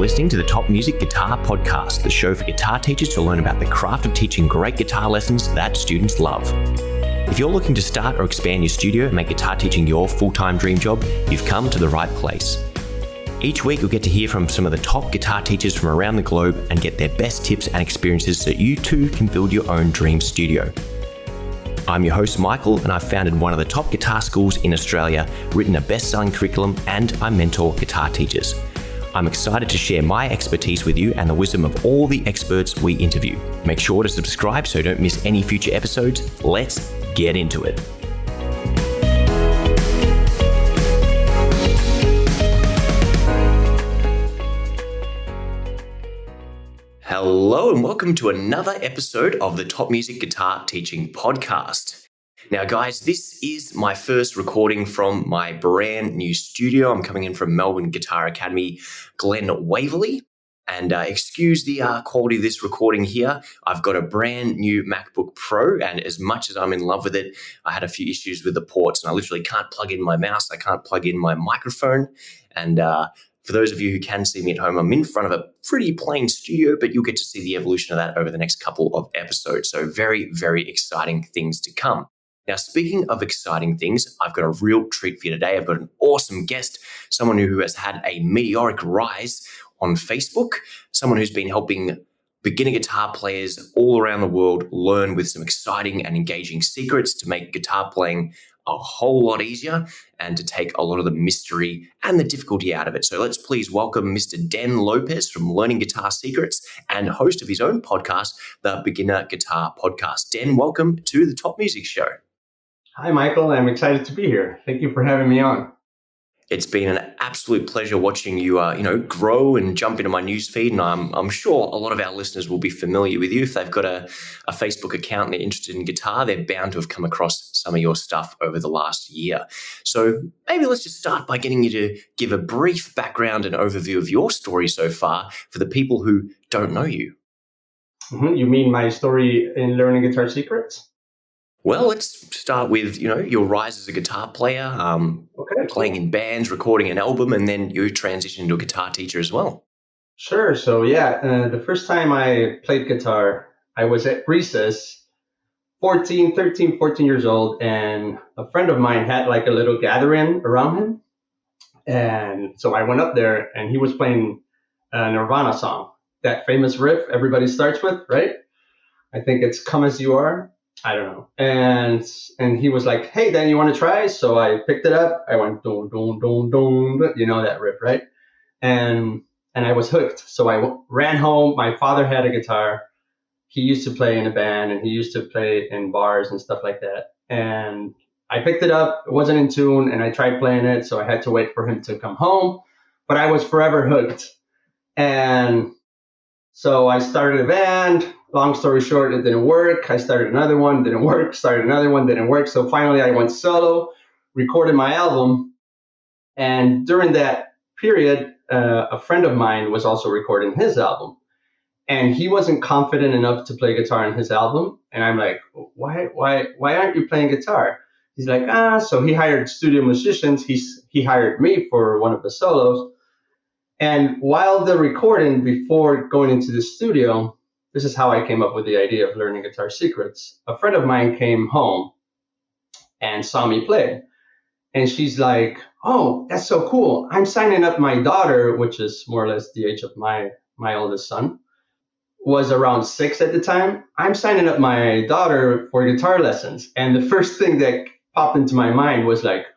listening to the Top Music Guitar Podcast, the show for guitar teachers to learn about the craft of teaching great guitar lessons that students love. If you're looking to start or expand your studio and make guitar teaching your full-time dream job, you've come to the right place. Each week, you'll get to hear from some of the top guitar teachers from around the globe and get their best tips and experiences so you too can build your own dream studio. I'm your host, Michael, and I've founded one of the top guitar schools in Australia, written a best-selling curriculum, and I mentor guitar teachers. I'm excited to share my expertise with you and the wisdom of all the experts we interview. Make sure to subscribe so you don't miss any future episodes. Let's get into it. Hello and welcome to another episode of the Top Music Guitar Teaching Podcast. Now guys, this is my first recording from my brand new studio. I'm coming in from Melbourne Guitar Academy, Glen Waverley. And excuse the quality of this recording here. I've got a brand new MacBook Pro, and as much as I'm in love with it, I had a few issues with the ports and I literally can't plug in my mouse. I can't plug in my microphone. And for those of you who can see me at home, I'm in front of a pretty plain studio, but you'll get to see the evolution of that over the next couple of episodes. So very, very exciting things to come. Now, speaking of exciting things, I've got a real treat for you today. I've got an awesome guest, someone who has had a meteoric rise on Facebook, someone who's been helping beginner guitar players all around the world learn with some exciting and engaging secrets to make guitar playing a whole lot easier and to take a lot of the mystery and the difficulty out of it. So let's please welcome Mr. Den López from Learning Guitar Secrets and host of his own podcast, the Beginner Guitar Podcast. Den, welcome to the Top Music Show. Hi, Michael. I'm excited to be here. Thank you for having me on. It's been an absolute pleasure watching you, grow and jump into my newsfeed. And I'm sure a lot of our listeners will be familiar with you. If they've got a Facebook account and they're interested in guitar, they're bound to have come across some of your stuff over the last year. So maybe let's just start by getting you to give a brief background and overview of your story so far for the people who don't know you. Mm-hmm. You mean my story in Learning Guitar Secrets? Well, let's start with, your rise as a guitar player, playing in bands, recording an album, and then you transitioned into a guitar teacher as well. Sure. So, the first time I played guitar, I was at recess, 14 years old, and a friend of mine had like a little gathering around him. And so I went up there, and he was playing a Nirvana song, that famous riff everybody starts with, right? I think it's Come As You Are. I don't know. And he was like, hey, Dan, you want to try? So I picked it up. I went, dun, dun, dun, dun, that riff, right? And I was hooked. So I ran home. My father had a guitar. He used to play in a band and he used to play in bars and stuff like that. And I picked it up. It wasn't in tune and I tried playing it. So I had to wait for him to come home. But I was forever hooked. And so I started a band. Long story short, it didn't work. I started another one, didn't work. Started another one, didn't work. So finally I went solo, recorded my album. And during that period, a friend of mine was also recording his album. And he wasn't confident enough to play guitar in his album. And I'm like, why aren't you playing guitar? He's like, so he hired studio musicians. He hired me for one of the solos. And while the recording, before going into the studio, this is how I came up with the idea of Learning Guitar Secrets. A friend of mine came home and saw me play. And she's like, oh, that's so cool. I'm signing up my daughter, which is more or less the age of my oldest son, was around 6 at the time. I'm signing up my daughter for guitar lessons. And the first thing that popped into my mind was like,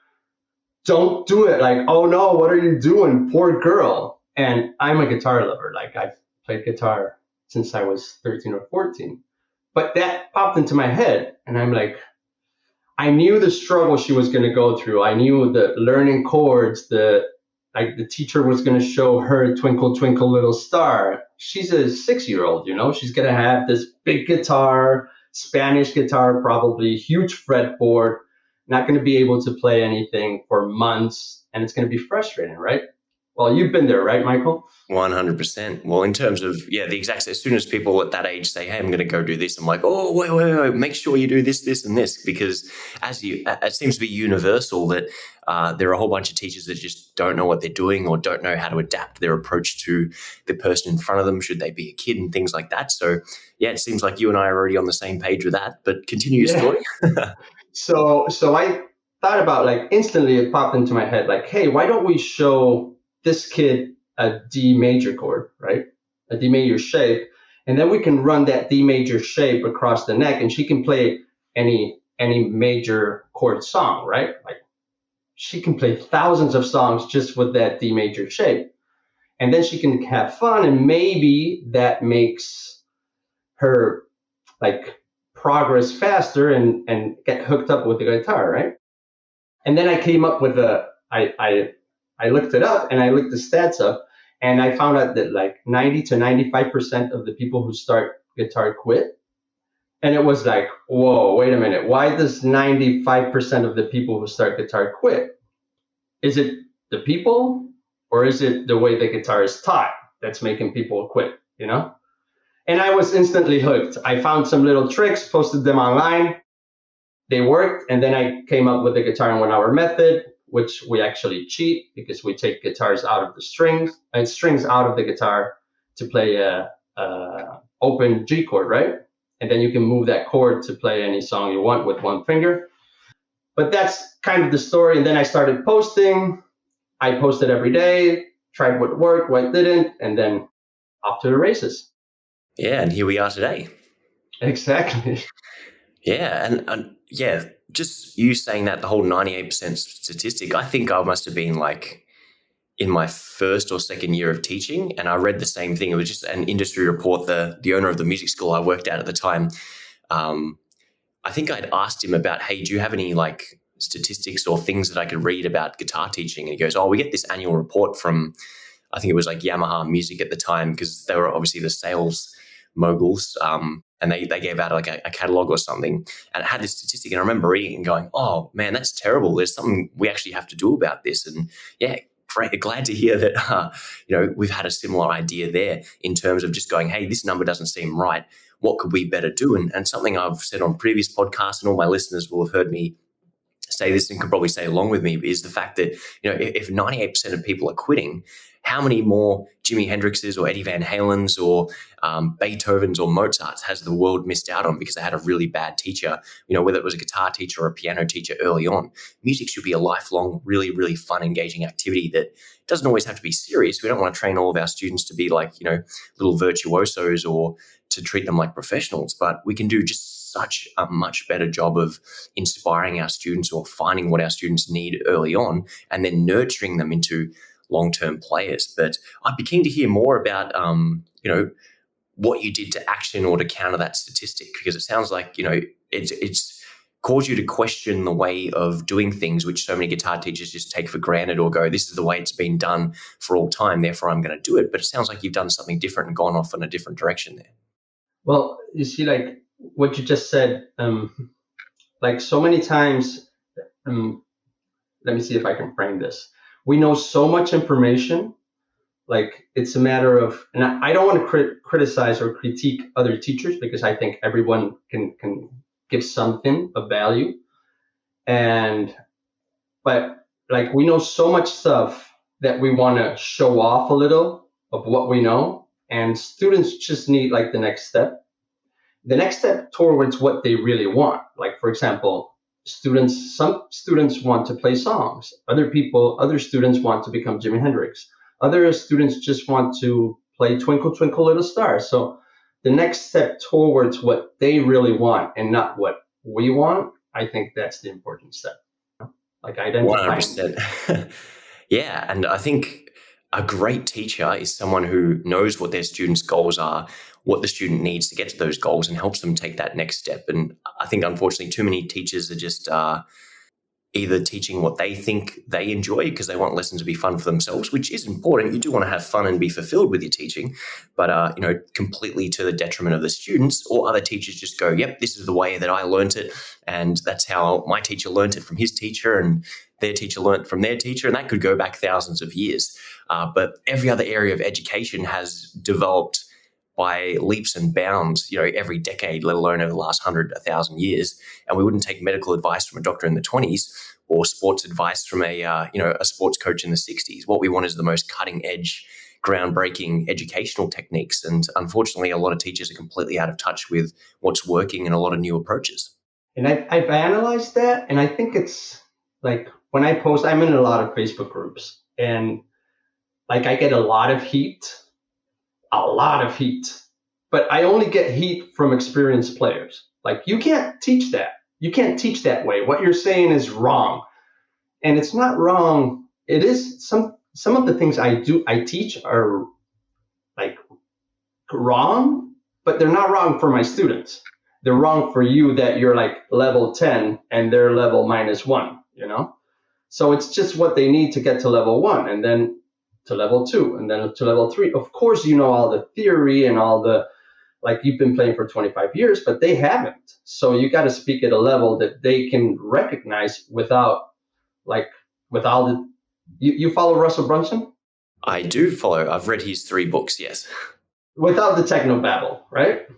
don't do it. Like, oh no, what are you doing? Poor girl. And I'm a guitar lover. Like, I've played guitar since I was 13 or 14. But that popped into my head. And I'm like, I knew the struggle she was going to go through. I knew the learning chords, the teacher was going to show her Twinkle, Twinkle, Little Star. She's a 6-year-old, she's going to have this big guitar, Spanish guitar, probably huge fretboard, not going to be able to play anything for months. And it's going to be frustrating, right? Well, you've been there, right, Michael? 100%. Well, in terms of, the exact, as soon as people at that age say, hey, I'm going to go do this, I'm like, oh, wait, make sure you do this, this, and this, because it seems to be universal that there are a whole bunch of teachers that just don't know what they're doing or don't know how to adapt their approach to the person in front of them, should they be a kid and things like that. So, yeah, it seems like you and I are already on the same page with that, but continue your story. So I thought about, like, instantly it popped into my head, like, hey, why don't we show this kid a D major chord, right? A D major shape. And then we can run that D major shape across the neck and she can play any major chord song, right? Like she can play thousands of songs just with that D major shape. And then she can have fun and maybe that makes her like progress faster and get hooked up with the guitar, right? And then I came up with I looked it up and I looked the stats up and I found out that like 90 to 95% of the people who start guitar quit. And it was like, whoa, wait a minute. Why does 95% of the people who start guitar quit? Is it the people or is it the way the guitar is taught that's making people quit, you know? And I was instantly hooked. I found some little tricks, posted them online. They worked. And then I came up with the guitar in 1 hour method, which we actually cheat because we take guitars out of the strings and strings out of the guitar to play a open G chord, right? And then you can move that chord to play any song you want with one finger. But that's kind of the story. And then I started posting. I posted every day, tried what worked, what didn't, and then off to the races. Yeah, and here we are today. Exactly. Yeah, and just you saying that, the whole 98% statistic, I think I must have been like in my first or second year of teaching, and I read the same thing. It was just an industry report. The owner of the music school I worked at the time, I think I'd asked him about, hey, do you have any like statistics or things that I could read about guitar teaching? And he goes, oh, we get this annual report from, I think it was like Yamaha Music at the time, because they were obviously the sales moguls. And they gave out like a catalog or something, and it had this statistic. And I remember reading it and going, oh man, that's terrible. There's something we actually have to do about this. And yeah, great, glad to hear that, we've had a similar idea there in terms of just going, hey, this number doesn't seem right. What could we better do? And something I've said on previous podcasts, and all my listeners will have heard me say this and could probably say along with me, is the fact that, if 98% of people are quitting, how many more Jimi Hendrixes or Eddie Van Halens or Beethovens or Mozarts has the world missed out on because they had a really bad teacher, whether it was a guitar teacher or a piano teacher early on? Music should be a lifelong, really, really fun, engaging activity that doesn't always have to be serious. We don't want to train all of our students to be like, little virtuosos or to treat them like professionals, but we can do just such a much better job of inspiring our students or finding what our students need early on and then nurturing them into long-term players. But I'd be keen to hear more about, what you did to action or to counter that statistic, because it sounds like, it's caused you to question the way of doing things, which so many guitar teachers just take for granted or go, this is the way it's been done for all time, therefore I'm going to do it. But it sounds like you've done something different and gone off in a different direction there. Well, you see, like what you just said, like so many times, let me see if I can frame this. We know so much information, like it's a matter of, and I don't want to criticize or critique other teachers because I think everyone can give something of value. But like we know so much stuff that we want to show off a little of what we know, and students just need like the next step towards what they really want. Like, for example, some students want to play songs. Other students want to become Jimi Hendrix. Other students just want to play Twinkle, Twinkle, Little Star. So the next step towards what they really want and not what we want, I think that's the important step. Like identifying. 100%. Yeah. And I think a great teacher is someone who knows what their students' goals are, what the student needs to get to those goals, and helps them take that next step. And I think, unfortunately, too many teachers are just either teaching what they think they enjoy because they want lessons to be fun for themselves, which is important. You do want to have fun and be fulfilled with your teaching, but completely to the detriment of the students. Or other teachers just go, yep, this is the way that I learned it, and that's how my teacher learned it from his teacher, and their teacher learned from their teacher, and that could go back thousands of years. But every other area of education has developed by leaps and bounds, every decade, let alone over the last 100, 1,000 years. And we wouldn't take medical advice from a doctor in the 20s or sports advice from a sports coach in the 60s. What we want is the most cutting edge, groundbreaking educational techniques. And unfortunately, a lot of teachers are completely out of touch with what's working and a lot of new approaches. And I've analyzed that, and I think it's like when I post, I'm in a lot of Facebook groups, and like I get a lot of heat, but I only get heat from experienced players. Like, you can't teach that. You can't teach that way. What you're saying is wrong. And it's not wrong. It is some of the things I teach are like wrong, but they're not wrong for my students. They're wrong for you that you're like level 10 and they're level -1, So it's just what they need to get to level 1 and then to level 2 and then to level 3. Of course, you know all the theory and all the, like, you've been playing for 25 years, but they haven't. So you got to speak at a level that they can recognize without all the, you follow Russell Brunson? I do follow. I've read his 3 books, yes. Without the techno babble, right?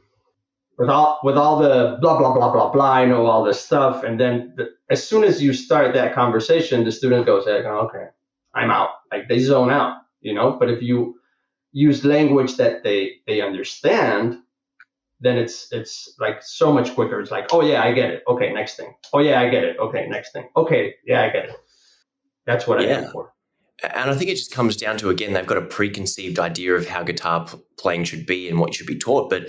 With all the blah, blah, blah, blah, blah, I know all this stuff. And then as soon as you start that conversation, the student goes, like, oh, okay, I'm out. Like, they zone out, But if you use language that they understand, then it's like so much quicker. It's like, oh yeah, I get it. Okay, next thing. Oh yeah, I get it. Okay, next thing. Okay, yeah, I get it. That's what I aim for. And I think it just comes down to, again, they've got a preconceived idea of how guitar playing should be and what you should be taught. But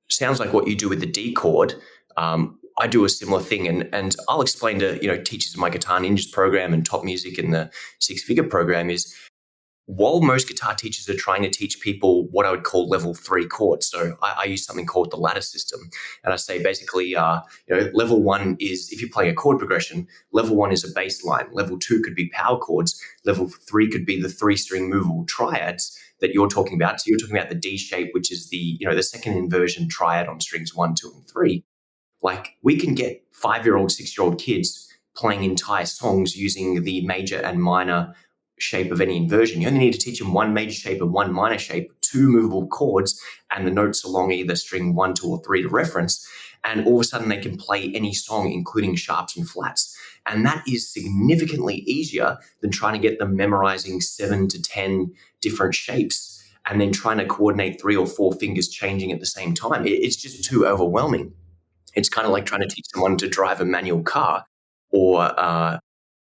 sounds like what you do with the D chord, I do a similar thing. And I'll explain to teachers in my Guitar Ninjas program and Top Music in the 6-figure program is, while most guitar teachers are trying to teach people what I would call level 3 chords, so I use something called the ladder system. And I say basically, level 1 is, if you're playing a chord progression, level 1 is a bass line. Level 2 could be power chords. Level 3 could be the 3-string movable triads that you're talking about. So you're talking about the D shape, which is the second inversion triad on strings 1, 2, and 3. Like, we can get 5-year-old, 6-year-old kids playing entire songs using the major and minor shape of any inversion. You only need to teach them one major shape and one minor shape, 2 movable chords, and the notes along either string 1, 2, or 3 to reference. And all of a sudden they can play any song, including sharps and flats. And that is significantly easier than trying to get them memorizing 7 to 10 different shapes and then trying to coordinate 3 or 4 fingers changing at the same time. It's just too overwhelming. It's kind of like trying to teach someone to drive a manual car, or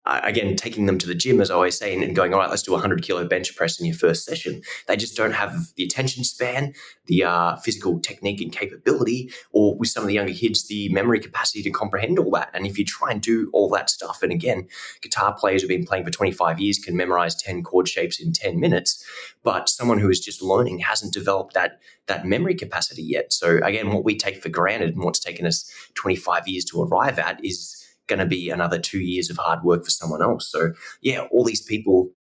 again, taking them to the gym, as I always say, and going, all right, let's do a 100-kilo bench press in your first session. They just don't have the attention span, the physical technique and capability, or with some of the younger kids, the memory capacity to comprehend all that. And if you try and do all that stuff, and again, guitar players who've been playing for 25 years can memorize 10 chord shapes in 10 minutes, but someone who is just learning hasn't developed that memory capacity yet. So again, what we take for granted and what's taken us 25 years to arrive at is going to be another 2 years of hard work for someone else. So yeah, all these people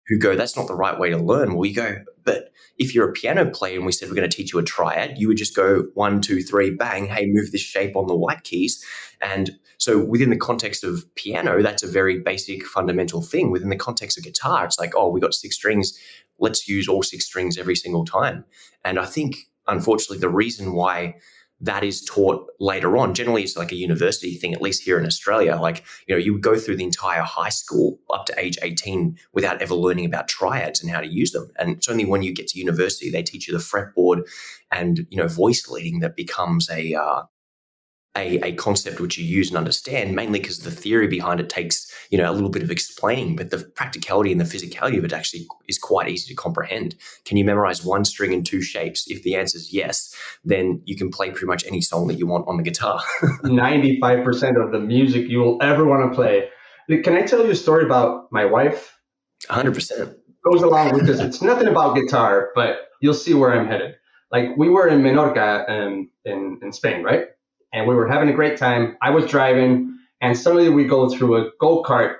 who go, that's not the right way to learn. Well, you go, but if you're a piano player and we said we're going to teach you a triad, you would just go 1, 2, 3, bang, hey, move this shape on the white keys. And so within the context of piano, that's a very basic fundamental thing. Within the context of guitar, it's like, oh, we got 6 strings. Let's use all 6 strings every single time. And I think, unfortunately, the reason why that is taught later on. Generally, it's like a university thing, at least here in Australia. Like, you would go through the entire high school up to age 18 without ever learning about triads and how to use them. And it's only when you get to university, they teach you the fretboard and, voice leading that becomes a concept which you use and understand, mainly because the theory behind it takes, a little bit of explaining, but the practicality and the physicality of it actually is quite easy to comprehend. Can you memorize 1 string and 2 shapes? If the answer is yes, then you can play pretty much any song that you want on the guitar. 95% of the music you will ever want to play. Can I tell you a story about my wife? 100%. Goes along with this. It's nothing about guitar, but you'll see where I'm headed. Like, we were in Menorca in Spain, right? And we were having a great time. I was driving, and suddenly we go through a go-kart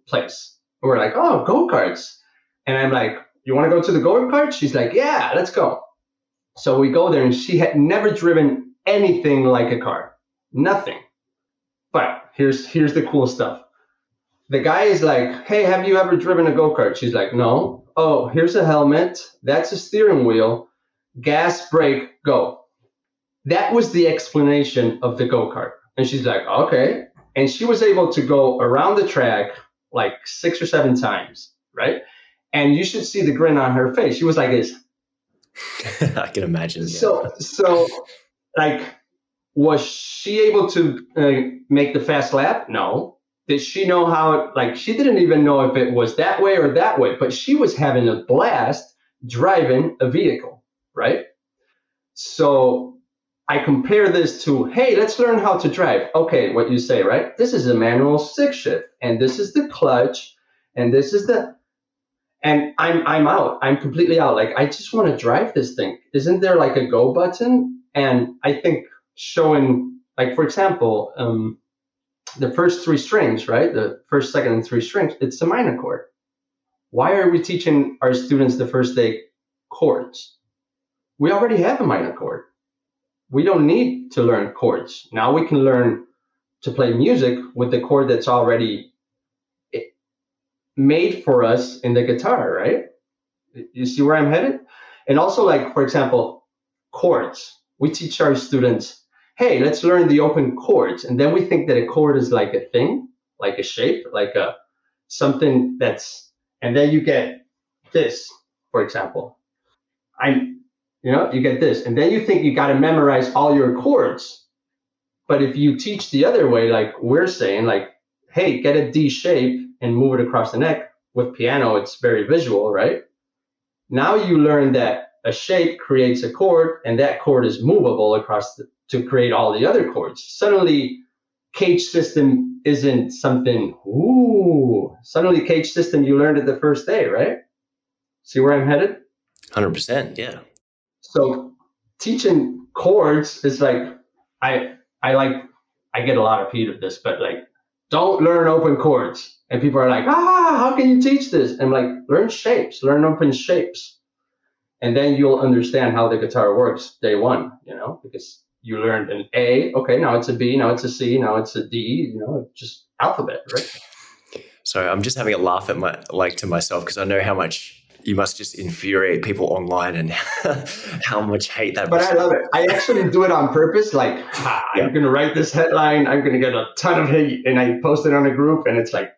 place. And we're like, oh, go-karts. And I'm like, you want to go to the go-kart? She's like, yeah, let's go. So we go there, and she had never driven anything like a car. Nothing. But here's the cool stuff. The guy is like, hey, have you ever driven a go-kart? She's like, no. Oh, here's a helmet. That's a steering wheel. Gas, brake, go. That was the explanation of the go-kart. And she's like, okay. And she was able to go around the track like 6 or 7 times, right? And you should see the grin on her face. She was like this. I can imagine. Yeah. So like, was she able to make the fast lap? No. Did she know how? Like, she didn't even know if it was that way or that way, but she was having a blast driving a vehicle, right? So I compare this to, hey, let's learn how to drive. Okay, what you say, right? This is a manual stick shift, and this is the clutch, and this is the, and I'm out. I'm completely out. Like, I just want to drive this thing. Isn't there like a go button? And I think showing, like, for example, the first three strings, right? The first, second, and three strings, it's a minor chord. Why are we teaching our students the first day chords? We already have a minor chord. We don't need to learn chords. Now we can learn to play music with the chord that's already made for us in the guitar, right? You see where I'm headed? And also, like, for example, chords. We teach our students, hey, let's learn the open chords. And then we think that a chord is like a thing, like a shape, like a something that's, and then you get this, for example. You get this. And then you think you got to memorize all your chords. But if you teach the other way, like we're saying, like, hey, get a D shape and move it across the neck. With piano, it's very visual, right? Now you learn that a shape creates a chord, and that chord is movable to create all the other chords. Suddenly, cage system isn't something, ooh, suddenly cage system you learned it the first day, right? See where I'm headed? 100%. Yeah. So teaching chords is like, I get a lot of heat of this, but like, don't learn open chords. And people are like, how can you teach this? And I'm like, learn shapes, learn open shapes. And then you'll understand how the guitar works day one, because you learned an A, okay, now it's a B, now it's a C, now it's a D, just alphabet, right? So I'm just having a laugh at to myself, because I know how much you must just infuriate people online and how much hate that. But I love it. I actually do it on purpose. Like, I'm going to write this headline. I'm going to get a ton of hate. And I post it on a group, and it's like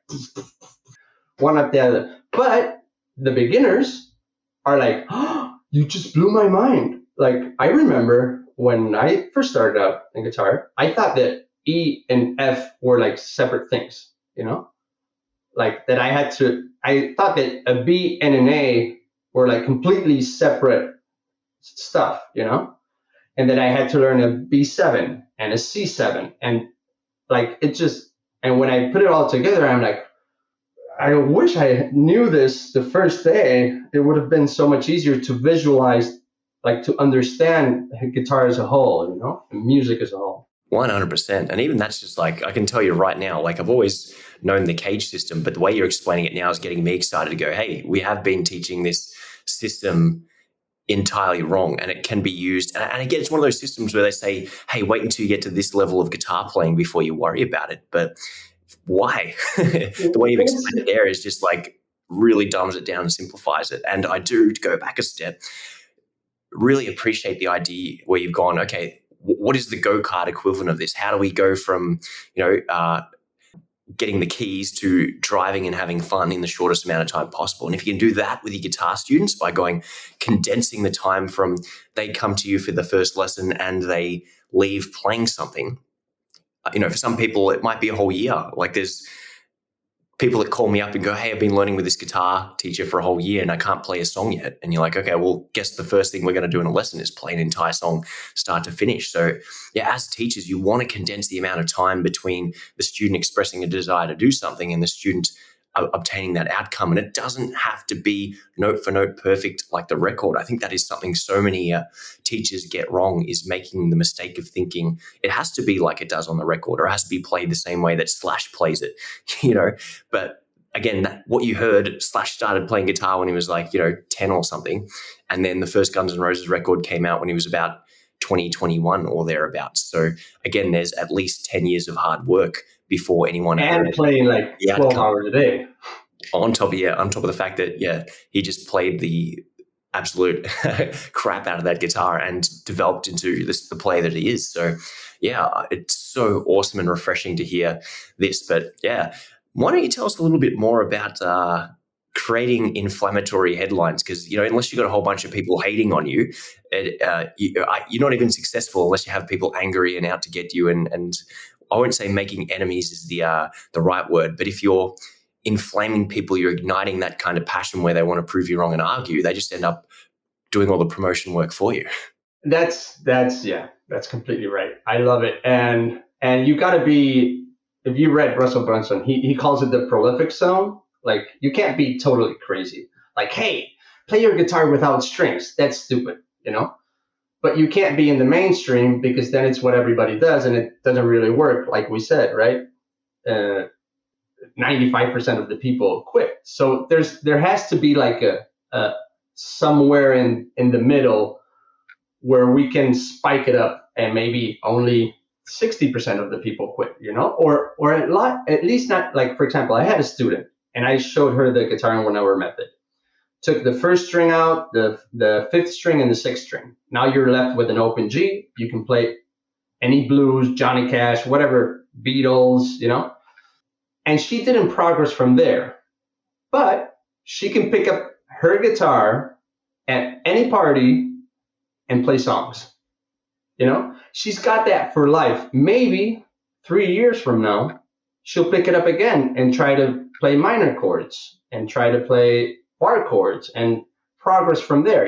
one after the other. But the beginners are like, you just blew my mind. Like, I remember when I first started out in guitar, I thought that E and F were like separate things, like that I thought that a B and an A were like completely separate stuff, and that I had to learn a B7 and a C7. And like, and when I put it all together, I'm like, I wish I knew this the first day. It would have been so much easier to visualize, like to understand guitar as a whole, and music as a whole. 100%. And even that's just like, I can tell you right now, like I've always known the cage system, but the way you're explaining it now is getting me excited to go, hey, we have been teaching this system entirely wrong, and it can be used. And again, it's one of those systems where they say, hey, wait until you get to this level of guitar playing before you worry about it. But why? The way you've explained it there is just like really dumbs it down and simplifies it. And I do, to go back a step, really appreciate the idea where you've gone, okay, what is the go-kart equivalent of this? How do we go from, getting the keys to driving and having fun in the shortest amount of time possible? And if you can do that with your guitar students by condensing the time from they come to you for the first lesson and they leave playing something, for some people it might be a whole year. Like there's people that call me up and go, hey, I've been learning with this guitar teacher for a whole year and I can't play a song yet. And you're like, okay, well, guess the first thing we're going to do in a lesson is play an entire song start to finish. So yeah, as teachers, you want to condense the amount of time between the student expressing a desire to do something and the student obtaining that outcome. And it doesn't have to be note for note perfect like the record. I think that is something so many teachers get wrong, is making the mistake of thinking it has to be like it does on the record, or it has to be played the same way that Slash plays it, But again, what you heard, Slash started playing guitar when he was 10 or something. And then the first Guns N' Roses record came out when he was about 20, 21 or thereabouts. So again, there's at least 10 years of hard work before anyone And heard playing like the 12 outcome. hours a day. On top of the fact that he just played the absolute crap out of that guitar and developed into the player that he is. So it's so awesome and refreshing to hear this. But why don't you tell us a little bit more about creating inflammatory headlines? Because unless you've got a whole bunch of people hating on you, you're not even successful unless you have people angry and out to get you. And I won't say making enemies is the right word, but if you're inflaming people, you're igniting that kind of passion where they want to prove you wrong and argue. They just end up doing all the promotion work for you. That's completely right. I love it. And you got to be, if you read Russell Brunson, he calls it the prolific zone. Like, you can't be totally crazy. Like, hey, play your guitar without strings. That's stupid, But you can't be in the mainstream, because then it's what everybody does, and it doesn't really work, like we said, right? 95% of the people quit. So there has to be like a somewhere in the middle where we can spike it up, and maybe only 60% of the people quit, or at least not. Like, for example, I had a student and I showed her the guitar in 1 hour method. Took the first string out, the fifth string and the sixth string. Now you're left with an open G. You can play any blues, Johnny Cash, whatever, Beatles, And she didn't progress from there. But she can pick up her guitar at any party and play songs. She's got that for life. Maybe 3 years from now, she'll pick it up again and try to play minor chords and try to play bar chords and progress from there,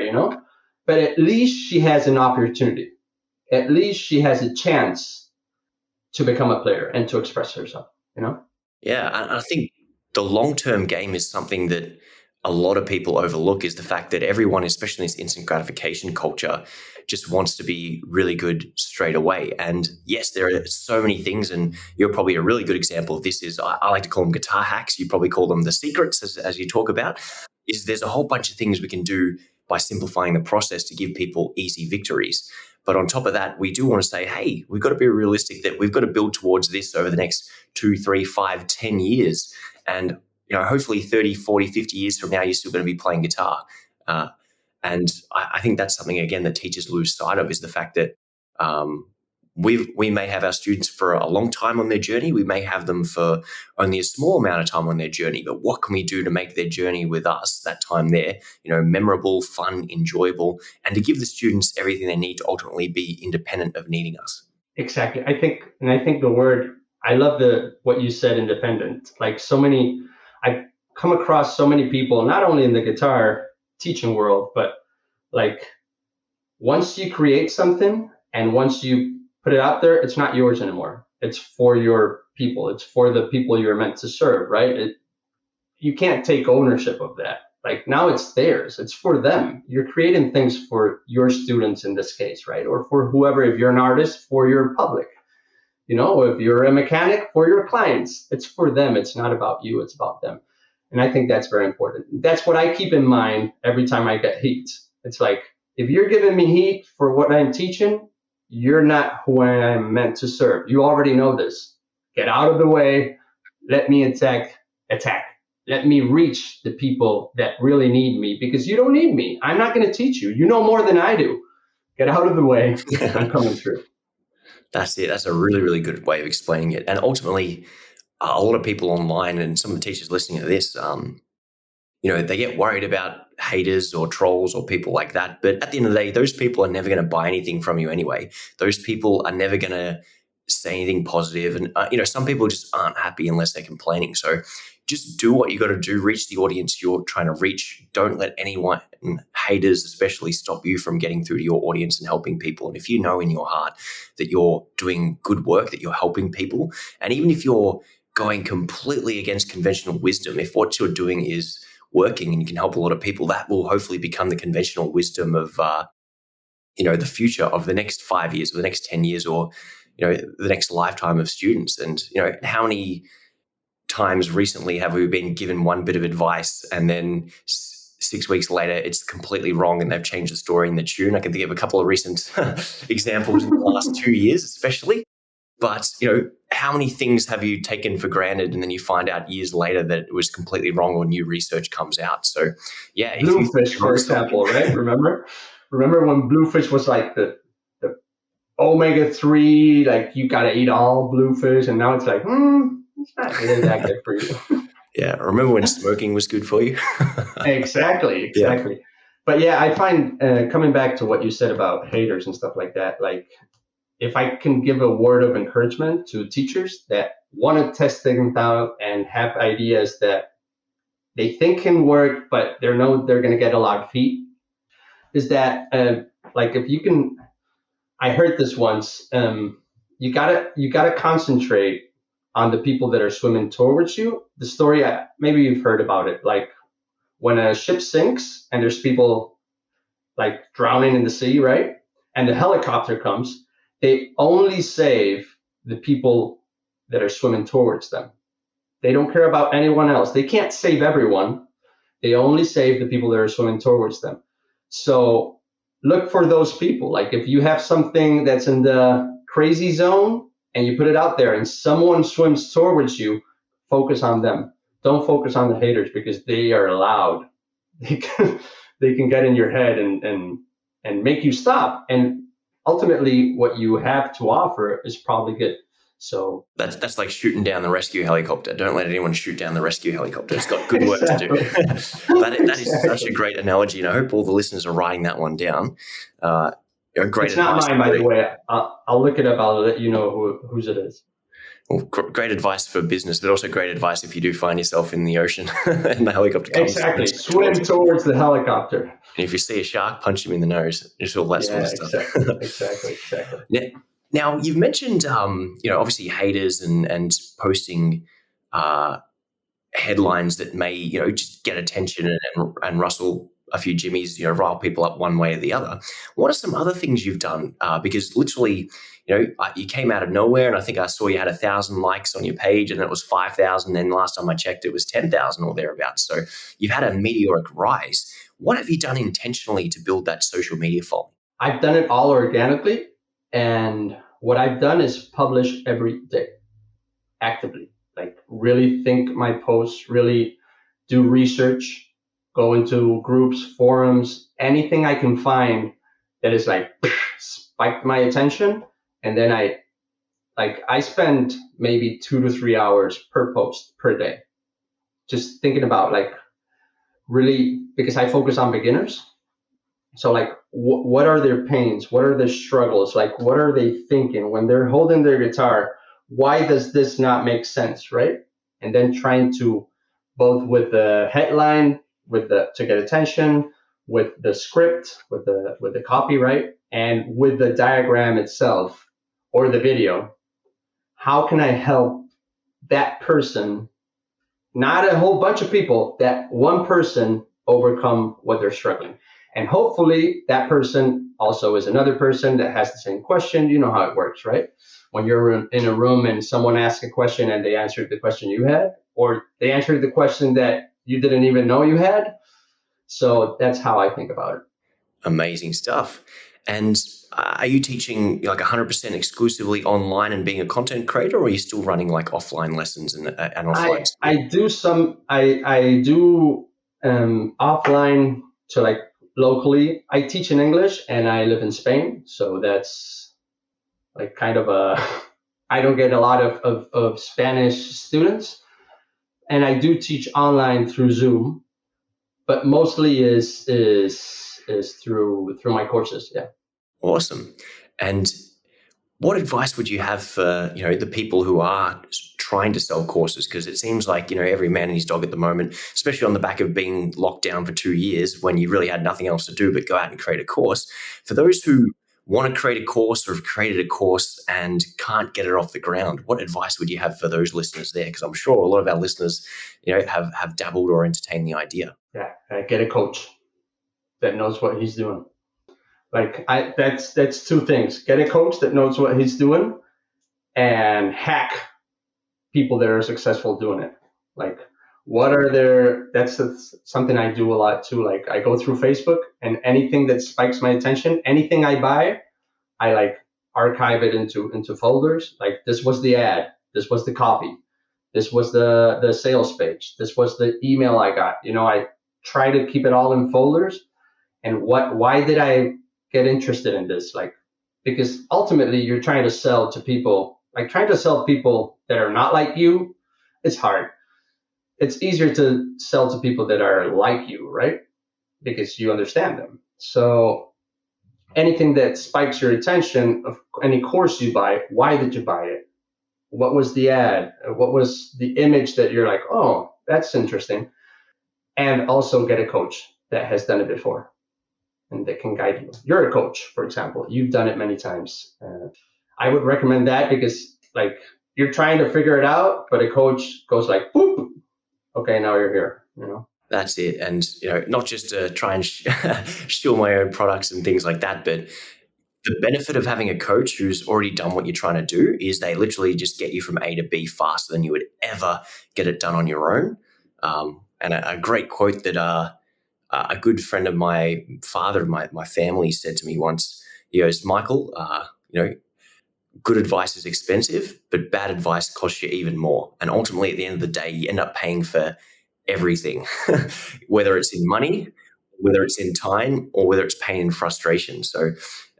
But at least she has an opportunity. At least she has a chance to become a player and to express herself, Yeah, and I think the long-term game is something that a lot of people overlook, is the fact that everyone, especially in this instant gratification culture, just wants to be really good straight away. And yes, there are so many things, and you're probably a really good example of this. Is I like to call them guitar hacks. You probably call them the secrets, as you talk about. Is there's a whole bunch of things we can do by simplifying the process to give people easy victories. But on top of that, we do want to say, hey, we've got to be realistic that we've got to build towards this over the next 2, 3, 5, 10 years. And hopefully 30, 40, 50 years from now, you're still going to be playing guitar. And I think that's something, again, that teachers lose sight of, is the fact that we may have our students for a long time on their journey. We may have them for only a small amount of time on their journey. But what can we do to make their journey with us, that time there, memorable, fun, enjoyable, and to give the students everything they need to ultimately be independent of needing us? Exactly. I think the word, I love what you said, independent. Like, I've come across so many people, not only in the guitar teaching world, but like, once you create something and once you put it out there, it's not yours anymore. It's for your people. It's for the people you're meant to serve, right? You can't take ownership of that. Like, now it's theirs. It's for them. You're creating things for your students in this case, right? Or for whoever, if you're an artist, for your public. If you're a mechanic, for your clients. It's for them. It's not about you. It's about them. And I think that's very important. That's what I keep in mind every time I get heat. It's like, if you're giving me heat for what I'm teaching, you're not who I am meant to serve. You already know this. Get out of the way. Let me attack. Let me reach the people that really need me, because you don't need me. I'm not going to teach you. You know more than I do. Get out of the way. I'm coming through. That's it. That's a really, really good way of explaining it. And ultimately, a lot of people online and some of the teachers listening to this, they get worried about haters or trolls or people like that. But at the end of the day, those people are never going to buy anything from you anyway. Those people are never going to say anything positive. And, some people just aren't happy unless they're complaining. So just do what you got to do. Reach the audience you're trying to reach. Don't let anyone, haters especially, stop you from getting through to your audience and helping people. And if you know in your heart that you're doing good work, that you're helping people, and even if you're going completely against conventional wisdom, if what you're doing is working and you can help a lot of people, that will hopefully become the conventional wisdom of, the future of the next 5 years or the next 10 years or, the next lifetime of students. And, how many times recently have we been given one bit of advice and then 6 weeks later it's completely wrong and they've changed the story and the tune? I can think of a couple of recent examples in the last 2 years, especially. But, how many things have you taken for granted and then you find out years later that it was completely wrong or new research comes out? So yeah, if you Bluefish, for example, right? Remember when bluefish was like the omega-3, like you gotta eat all bluefish, and now it's like, it's not really that good for you. Yeah, remember when smoking was good for you? Exactly. Yeah. But yeah, I find coming back to what you said about haters and stuff like that, like if I can give a word of encouragement to teachers that want to test things out and have ideas that they think can work, but they're going to get a lot of heat, is that like if you can, I heard this once, you gotta concentrate on the people that are swimming towards you. The story, maybe you've heard about it, like when a ship sinks and there's people like drowning in the sea, right? And the helicopter comes, they only save the people that are swimming towards them. They don't care about anyone else. They can't save everyone. They only save the people that are swimming towards them. So look for those people. Like if you have something that's in the crazy zone and you put it out there and someone swims towards you, focus on them. Don't focus on the haters because they are loud. They can get in your head and make you stop. And ultimately, what you have to offer is probably good. So that's like shooting down the rescue helicopter. Don't let anyone shoot down the rescue helicopter. It's got good work to do. that is such a great analogy, and I hope all the listeners are writing that one down. Great it's not advice. mine, by the way. I'll look it up. I'll let you know whose it is. Well, great advice for business, but also great advice if you do find yourself in the ocean and the helicopter comes. Exactly. Swim towards the helicopter. And if you see a shark, punch him in the nose. Just all that sort of stuff. Exactly. Yeah. Now, you've mentioned, obviously haters and posting headlines that may, just get attention and rustle a few jimmies, rile people up one way or the other. What are some other things you've done? Because literally, you came out of nowhere, and I think I saw you had 1,000 likes on your page, and it was 5,000. And last time I checked, it was 10,000 or thereabouts. So you've had a meteoric rise. What have you done intentionally to build that social media following? I've done it all organically, and what I've done is publish every day, actively. Like really think my posts, really do research, go into groups, forums, anything I can find that is like spiked my attention. And then I spend maybe 2 to 3 hours per post per day, just thinking about like really, because I focus on beginners. So like, what are their pains? What are their struggles? Like, what are they thinking when they're holding their guitar? Why does this not make sense, right? And then trying to, both with the headline, to get attention, with the script, with the copyright, and with the diagram itself or the video, how can I help that person, not a whole bunch of people, that one person overcome what they're struggling? And hopefully that person also is another person that has the same question. You know how it works, right? When you're in a room and someone asks a question and they answered the question you had, or they answered the question that you didn't even know you had. So that's how I think about it. Amazing stuff. And are you teaching like 100% exclusively online and being a content creator, or are you still running like offline lessons and offline? I do some, I do offline to like locally. I teach in English and I live in Spain. So that's like kind of I don't get a lot of Spanish students. And I do teach online through Zoom, but mostly is through my courses. Yeah. Awesome. And what advice would you have for, the people who are trying to sell courses? Because it seems like, every man and his dog at the moment, especially on the back of being locked down for 2 years when you really had nothing else to do but go out and create a course. For those who want to create a course or have created a course and can't get it off the ground, what advice would you have for those listeners there? Because I'm sure a lot of our listeners, have dabbled or entertained the idea. Yeah, get a coach that knows what he's doing. Like that's two things. Get a coach that knows what he's doing, and hack people that are successful doing it. Like that's something I do a lot too. Like I go through Facebook, and anything that spikes my attention, anything I buy, I like archive it into folders. Like this was the ad. This was the copy. This was the sales page. This was the email I got. I try to keep it all in folders. And why did I get interested in this? Like, because ultimately you're trying to sell to people, like trying to sell people that are not like you. It's hard. It's easier to sell to people that are like you, right? Because you understand them. So anything that spikes your attention of any course you buy, why did you buy it? What was the ad? What was the image that you're like, oh, that's interesting? And also get a coach that has done it before and that can guide you. You're a coach, for example. You've done it many times. I would recommend that because like you're trying to figure it out, but a coach goes like, boop, okay, now you're here. That's it. And, not just to try and shill my own products and things like that, but the benefit of having a coach who's already done what you're trying to do is they literally just get you from A to B faster than you would ever get it done on your own. And a great quote that a good friend of my father, my family, said to me once. He goes, Michael, good advice is expensive, but bad advice costs you even more. And ultimately, at the end of the day, you end up paying for everything, whether it's in money, whether it's in time, or whether it's pain and frustration. So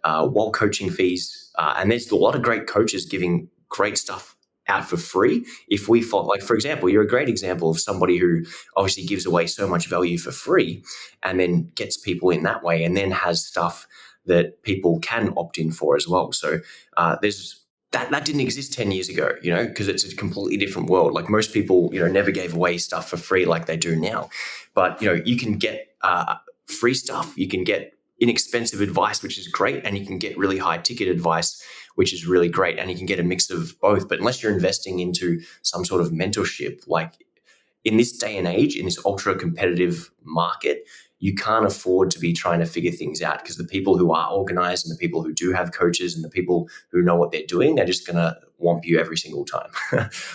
while coaching fees, and there's a lot of great coaches giving great stuff out for free. If we follow, like, for example, you're a great example of somebody who obviously gives away so much value for free and then gets people in that way and then has stuff that people can opt in for as well. So there's that didn't exist 10 years ago, because it's a completely different world. Like most people, never gave away stuff for free like they do now. But, you can get free stuff. You can get inexpensive advice, which is great. And you can get really high ticket advice, which is really great. And you can get a mix of both. But unless you're investing into some sort of mentorship, like in this day and age, in this ultra competitive market, you can't afford to be trying to figure things out because the people who are organized and the people who do have coaches and the people who know what they're doing, they're just going to whomp you every single time.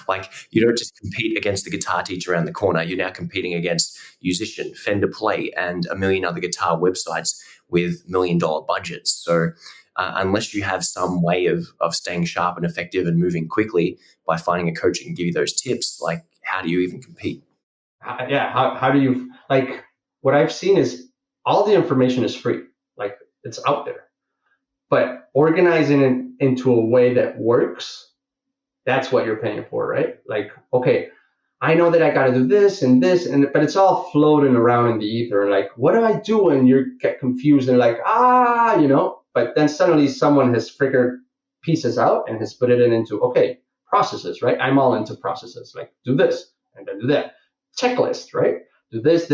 Like you don't just compete against the guitar teacher around the corner. You're now competing against Musician, Fender Play, and a million other guitar websites with $1 million budgets. So unless you have some way of staying sharp and effective and moving quickly by finding a coach who can give you those tips, like how do you even compete? How do you, like, what I've seen is all the information is free. Like it's out there, but organizing it into a way that works, that's what you're paying for, right? Like, okay, I know that I got to do this, but it's all floating around in the ether. Like, what do I do? And you get confused and like, but then suddenly someone has figured pieces out and has put it into, okay, processes, right? I'm all into processes, like do this and then do that. Checklist, right? Do this.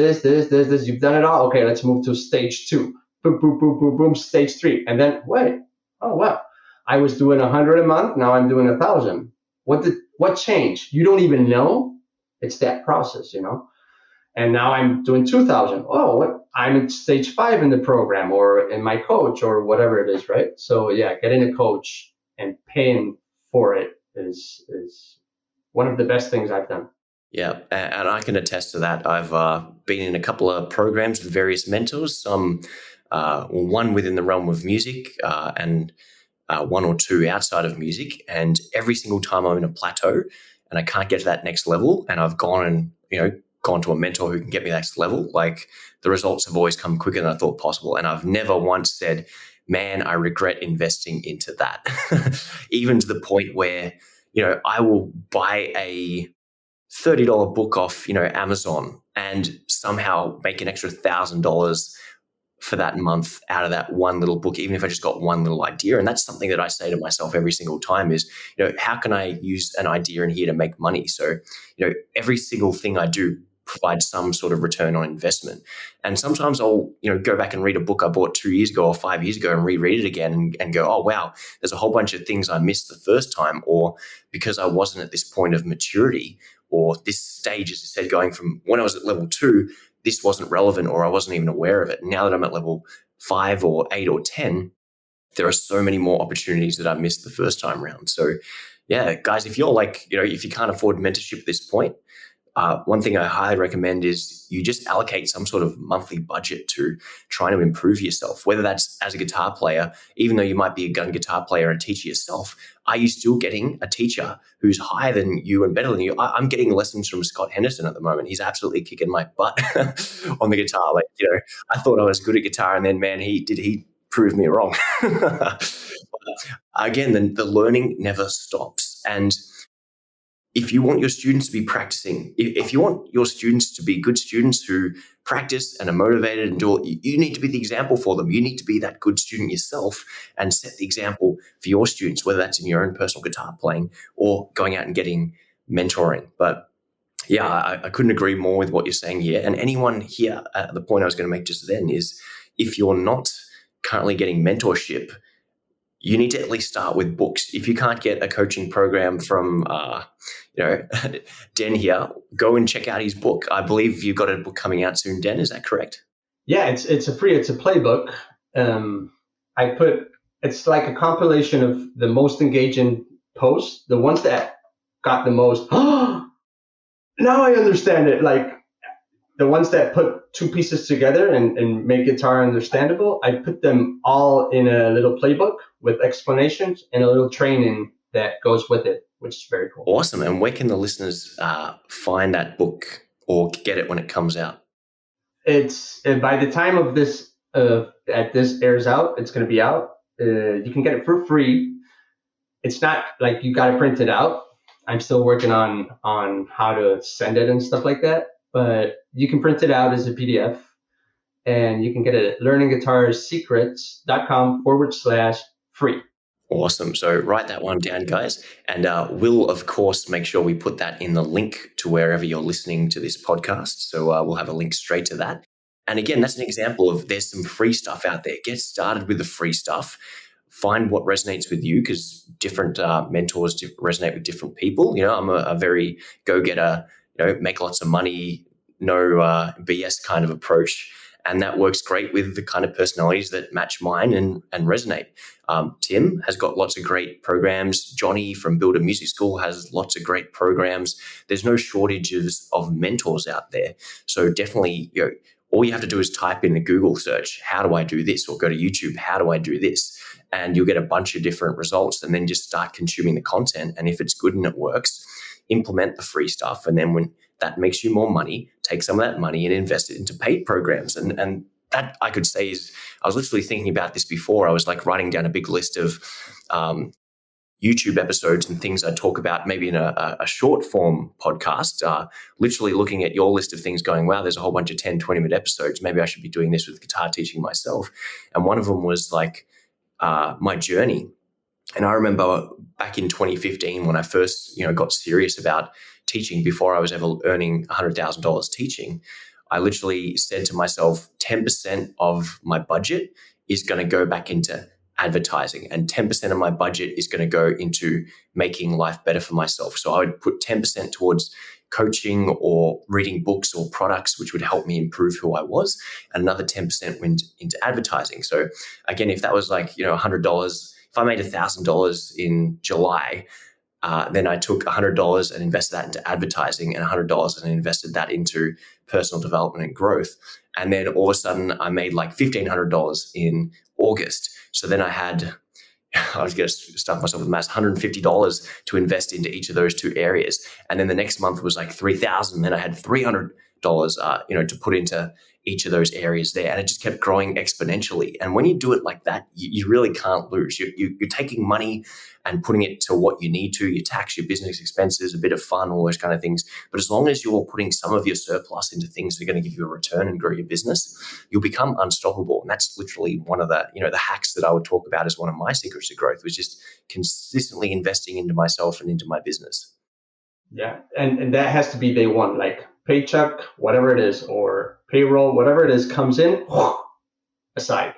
You've done it all. Okay, let's move to stage 2. Boom, boom, boom, boom, boom. Stage 3, and then wait. Oh wow, I was doing 100 a month. Now I'm doing 1,000. What changed? You don't even know. It's that process, And now I'm doing 2,000. Oh, what? I'm at stage 5 in the program, or in my coach, or whatever it is, right? So yeah, getting a coach and paying for it is one of the best things I've done. Yeah, and I can attest to that. I've been in a couple of programs with various mentors, some one within the realm of music and one or two outside of music. And every single time I'm in a plateau and I can't get to that next level and I've gone to a mentor who can get me that next level, like the results have always come quicker than I thought possible. And I've never once said, man, I regret investing into that. Even to the point where, I will buy a $30 book off, Amazon and somehow make an extra $1,000 for that month out of that one little book, even if I just got one little idea. And that's something that I say to myself every single time is, how can I use an idea in here to make money? So, every single thing I do provides some sort of return on investment. And sometimes I'll, go back and read a book I bought 2 years ago or 5 years ago and reread it again and go, oh, wow, there's a whole bunch of things I missed the first time, or because I wasn't at this point of maturity, or this stage, as I said, going from when I was at level 2, this wasn't relevant or I wasn't even aware of it. Now that I'm at level 5 or 8 or 10, there are so many more opportunities that I missed the first time around. So yeah, guys, if you're like, if you can't afford mentorship at this point, one thing I highly recommend is you just allocate some sort of monthly budget to trying to improve yourself, whether that's as a guitar player, even though you might be a gun guitar player and a teacher yourself. Are you still getting a teacher who's higher than you and better than you? I'm getting lessons from Scott Henderson at the moment. He's absolutely kicking my butt on the guitar. Like, I thought I was good at guitar, and then, man, he proved me wrong. Again, the learning never stops. And if you want your students to be practicing, if you want your students to be good students who practice and are motivated and do it, you need to be the example for them. You need to be that good student yourself and set the example for your students, whether that's in your own personal guitar playing or going out and getting mentoring. But yeah, I couldn't agree more with what you're saying here. And anyone here, the point I was going to make just then is, if you're not currently getting mentorship, you need to at least start with books. If you can't get a coaching program from, Den here, go and check out his book. I believe you've got a book coming out soon, Den. Is that correct? Yeah, it's a playbook. It's like a compilation of the most engaging posts, the ones that got the most. Oh, now I understand it. Like the ones that put two pieces together and make guitar understandable. I put them all in a little playbook with explanations and a little training that goes with it, which is very cool. Awesome. And where can the listeners find that book or get it when it comes out? It's by the time of this this airs out, it's going to be out. You can get it for free. It's not like you got to print it out. I'm still working on how to send it and stuff like that. But you can print it out as a PDF, and you can get it at learningguitarsecrets.com/free. Awesome. So write that one down, guys. And we'll, of course, make sure we put that in the link to wherever you're listening to this podcast. So we'll have a link straight to that. And again, that's an example of there's some free stuff out there. Get started with the free stuff. Find what resonates with you, because different mentors resonate with different people. I'm a very go-getter, make lots of money, no BS kind of approach. And that works great with the kind of personalities that match mine and resonate. Tim has got lots of great programs. Johnny from Builder Music School has lots of great programs. There's no shortages of mentors out there. So definitely, all you have to do is type in a Google search, how do I do this? Or go to YouTube, how do I do this? And you'll get a bunch of different results, and then just start consuming the content. And if it's good and it works, implement the free stuff. And then when that makes you more money, take some of that money and invest it into paid programs. And that, I could say, is, I was literally thinking about this before. I was like writing down a big list of YouTube episodes and things I talk about maybe in a short form podcast, literally looking at your list of things going, wow, there's a whole bunch of 10, 20-minute episodes. Maybe I should be doing this with guitar teaching myself. And one of them was like my journey. And I remember back in 2015 when I first, got serious about teaching, before I was ever earning $100,000 teaching, I literally said to myself, 10% of my budget is going to go back into advertising, and 10% of my budget is going to go into making life better for myself. So I would put 10% towards coaching or reading books or products, which would help me improve who I was. And another 10% went into advertising. So again, if that was like, $100, if I made $1,000 in July, then I took $100 and invested that into advertising, and $100 and invested that into personal development and growth. And then all of a sudden I made like $1,500 in August. So then I was going to stuff myself with maths, $150 to invest into each of those two areas. And then the next month was like $3,000. Then I had $300, to put into each of those areas there. And it just kept growing exponentially. And when you do it like that, you really can't lose. You're taking money and putting it to what you need to. You tax your business expenses, a bit of fun, all those kind of things. But as long as you're putting some of your surplus into things that are going to give you a return and grow your business, you'll become unstoppable. And that's literally one of the, the hacks that I would talk about as one of my secrets to growth, was just consistently investing into myself and into my business. Yeah. And that has to be day one, like paycheck, whatever it is, or payroll, whatever it is comes in, aside.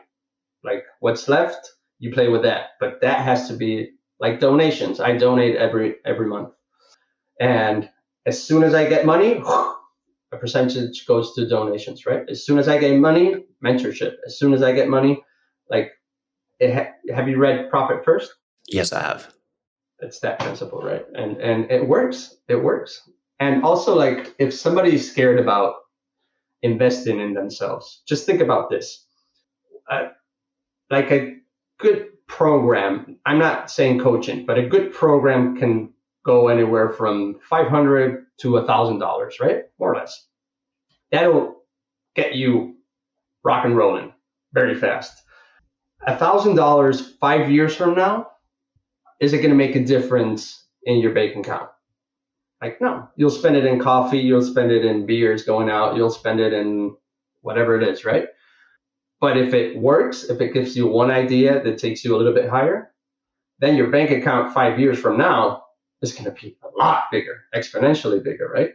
Like what's left, you play with that. But that has to be like donations. I donate every month. And as soon as I get money, a percentage goes to donations, right? As soon as I get money, mentorship. As soon as I get money, have you read Profit First? Yes, I have. It's that principle, right? And it works. It works. And also, like, if somebody's scared about investing in themselves, just think about this. Uh, like a good program, I'm not saying coaching, but a good program can go anywhere from $500 to $1,000, right? More or less. That'll get you rock and rolling very fast. $1,000 5 years from now, is it going to make a difference in your bank account? Like, no, you'll spend it in coffee, you'll spend it in beers going out, you'll spend it in whatever it is, right? But if it works, if it gives you one idea that takes you a little bit higher, then your bank account 5 years from now is going to be a lot bigger, exponentially bigger, right?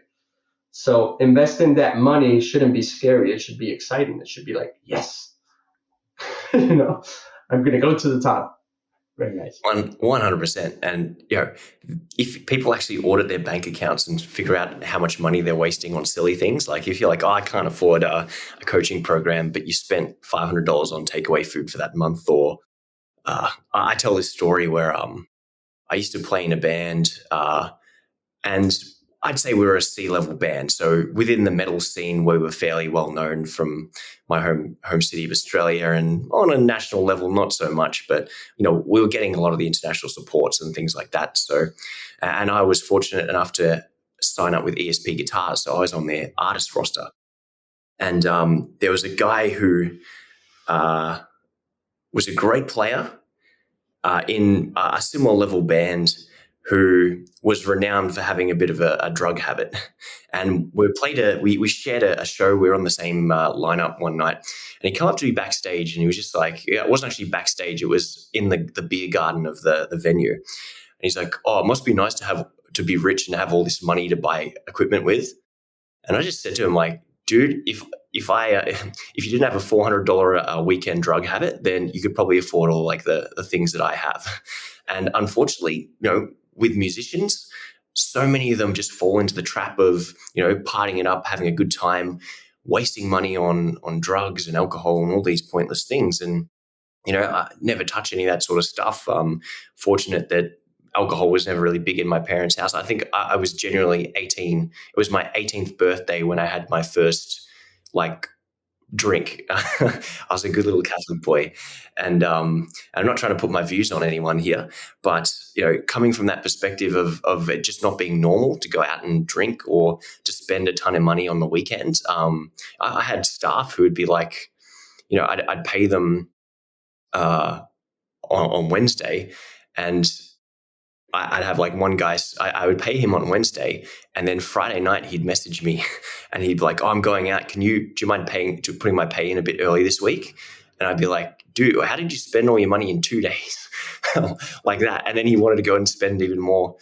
So investing that money shouldn't be scary. It should be exciting. It should be like, yes, you know, I'm going to go to the top. Very nice. 100%. And, if people actually audit their bank accounts and figure out how much money they're wasting on silly things, like if you're like, oh, I can't afford a coaching program, but you spent $500 on takeaway food for that month, or I tell this story where I used to play in a band, and I'd say we were a C-level band. So within the metal scene, we were fairly well known from my home city of Australia, and on a national level, not so much. But we were getting a lot of the international supports and things like that. So, and I was fortunate enough to sign up with ESP Guitars, so I was on their artist roster. And there was a guy who was a great player in a similar level band, who was renowned for having a bit of a drug habit. And we shared a show. We were on the same lineup one night, and he came up to me backstage, and he was just like, it wasn't actually backstage, it was in the beer garden of the venue. And he's like, oh, it must be nice to be rich and have all this money to buy equipment with. And I just said to him, like, dude, if you didn't have a $400 a weekend drug habit, then you could probably afford all like the things that I have. And unfortunately, with musicians, so many of them just fall into the trap of, partying it up, having a good time, wasting money on drugs and alcohol and all these pointless things. And, I never touch any of that sort of stuff. Fortunate that alcohol was never really big in my parents' house. I think I was generally 18. It was my 18th birthday when I had my first, drink. I was a good little Catholic boy, and I'm not trying to put my views on anyone here, but coming from that perspective of it just not being normal to go out and drink or to spend a ton of money on the weekends, I had staff who would be like, I'd pay them on Wednesday, and I'd have like one guy, I would pay him on Wednesday, and then Friday night he'd message me and he'd be like, oh, I'm going out. Do you mind putting my pay in a bit early this week? And I'd be like, dude, how did you spend all your money in 2 days? Like that. And then he wanted to go and spend even more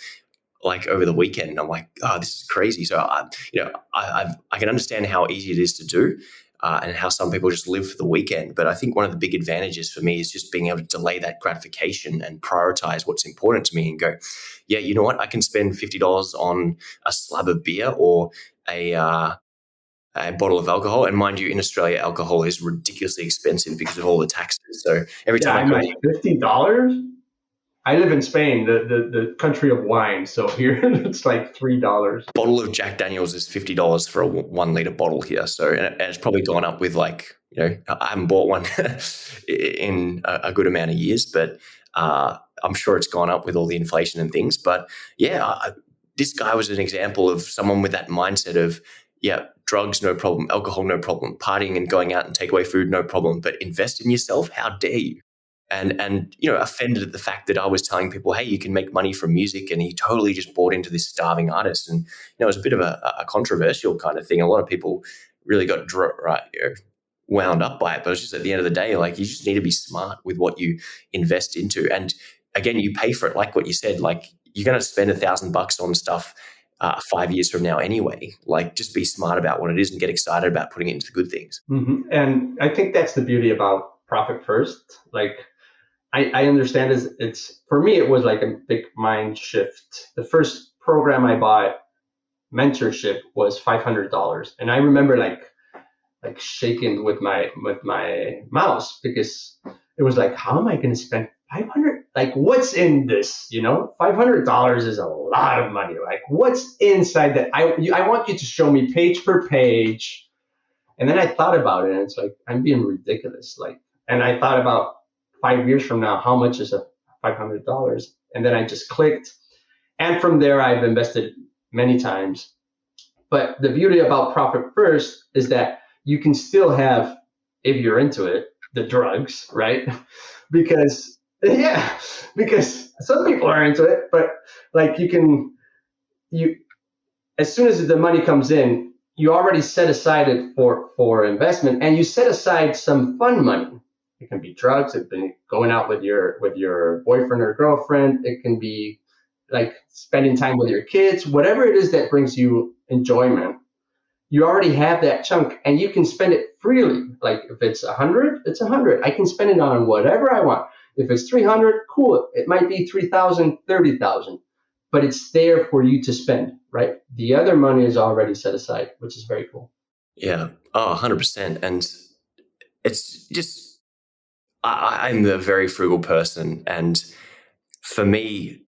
like over the weekend. And I'm like, oh, this is crazy. So, I can understand how easy it is to do. And how some people just live for the weekend. But I think one of the big advantages for me is just being able to delay that gratification and prioritize what's important to me and go, yeah, you know what? I can spend $50 on a slab of beer or a bottle of alcohol. And mind you, in Australia, alcohol is ridiculously expensive because of all the taxes. So every time I go, $50? I live in Spain, the country of wine. So here it's like $3. Bottle of Jack Daniels is $50 for a 1 liter bottle here. So and it's probably gone up with I haven't bought one in a good amount of years, but I'm sure it's gone up with all the inflation and things. But yeah, this guy was an example of someone with that mindset of, yeah, drugs, no problem. Alcohol, no problem. Partying and going out and takeaway food, no problem. But invest in yourself? How dare you? And offended at the fact that I was telling people, hey, you can make money from music, and he totally just bought into this starving artist. And it was a bit of a controversial kind of thing. A lot of people really got wound up by it, but it's just at the end of the day, like, you just need to be smart with what you invest into. And again, you pay for it, like what you said. Like, you're going to spend $1,000 on stuff 5 years from now anyway. Like, just be smart about what it is and get excited about putting it into the good things. Mm-hmm. And I think that's the beauty about profit first. Like, I understand it's for me, it was like a big mind shift. The first program I bought, mentorship, was $500. And I remember like shaking with my mouse, because it was like, how am I going to spend $500 like, what's in this? $500 is a lot of money. Like, what's inside that? I want you to show me page per page. And then I thought about it, and it's like, I'm being ridiculous. Like, and I thought about 5 years from now, how much is a $500? And then I just clicked. And from there, I've invested many times. But the beauty about Profit First is that you can still have, if you're into it, the drugs, right? Because, yeah, because some people are into it, but like you, as soon as the money comes in, you already set aside it for investment, and you set aside some fun money. It can be drugs, it can be going out with your boyfriend or girlfriend, it can be like spending time with your kids, whatever it is that brings you enjoyment. You already have that chunk, and you can spend it freely. Like if it's 100, it's 100. I can spend it on whatever I want. If it's 300, cool. It might be 3,000, 30,000, but it's there for you to spend, right? The other money is already set aside, which is very cool. Yeah. Oh, 100%. And it's just, I'm a very frugal person. And for me,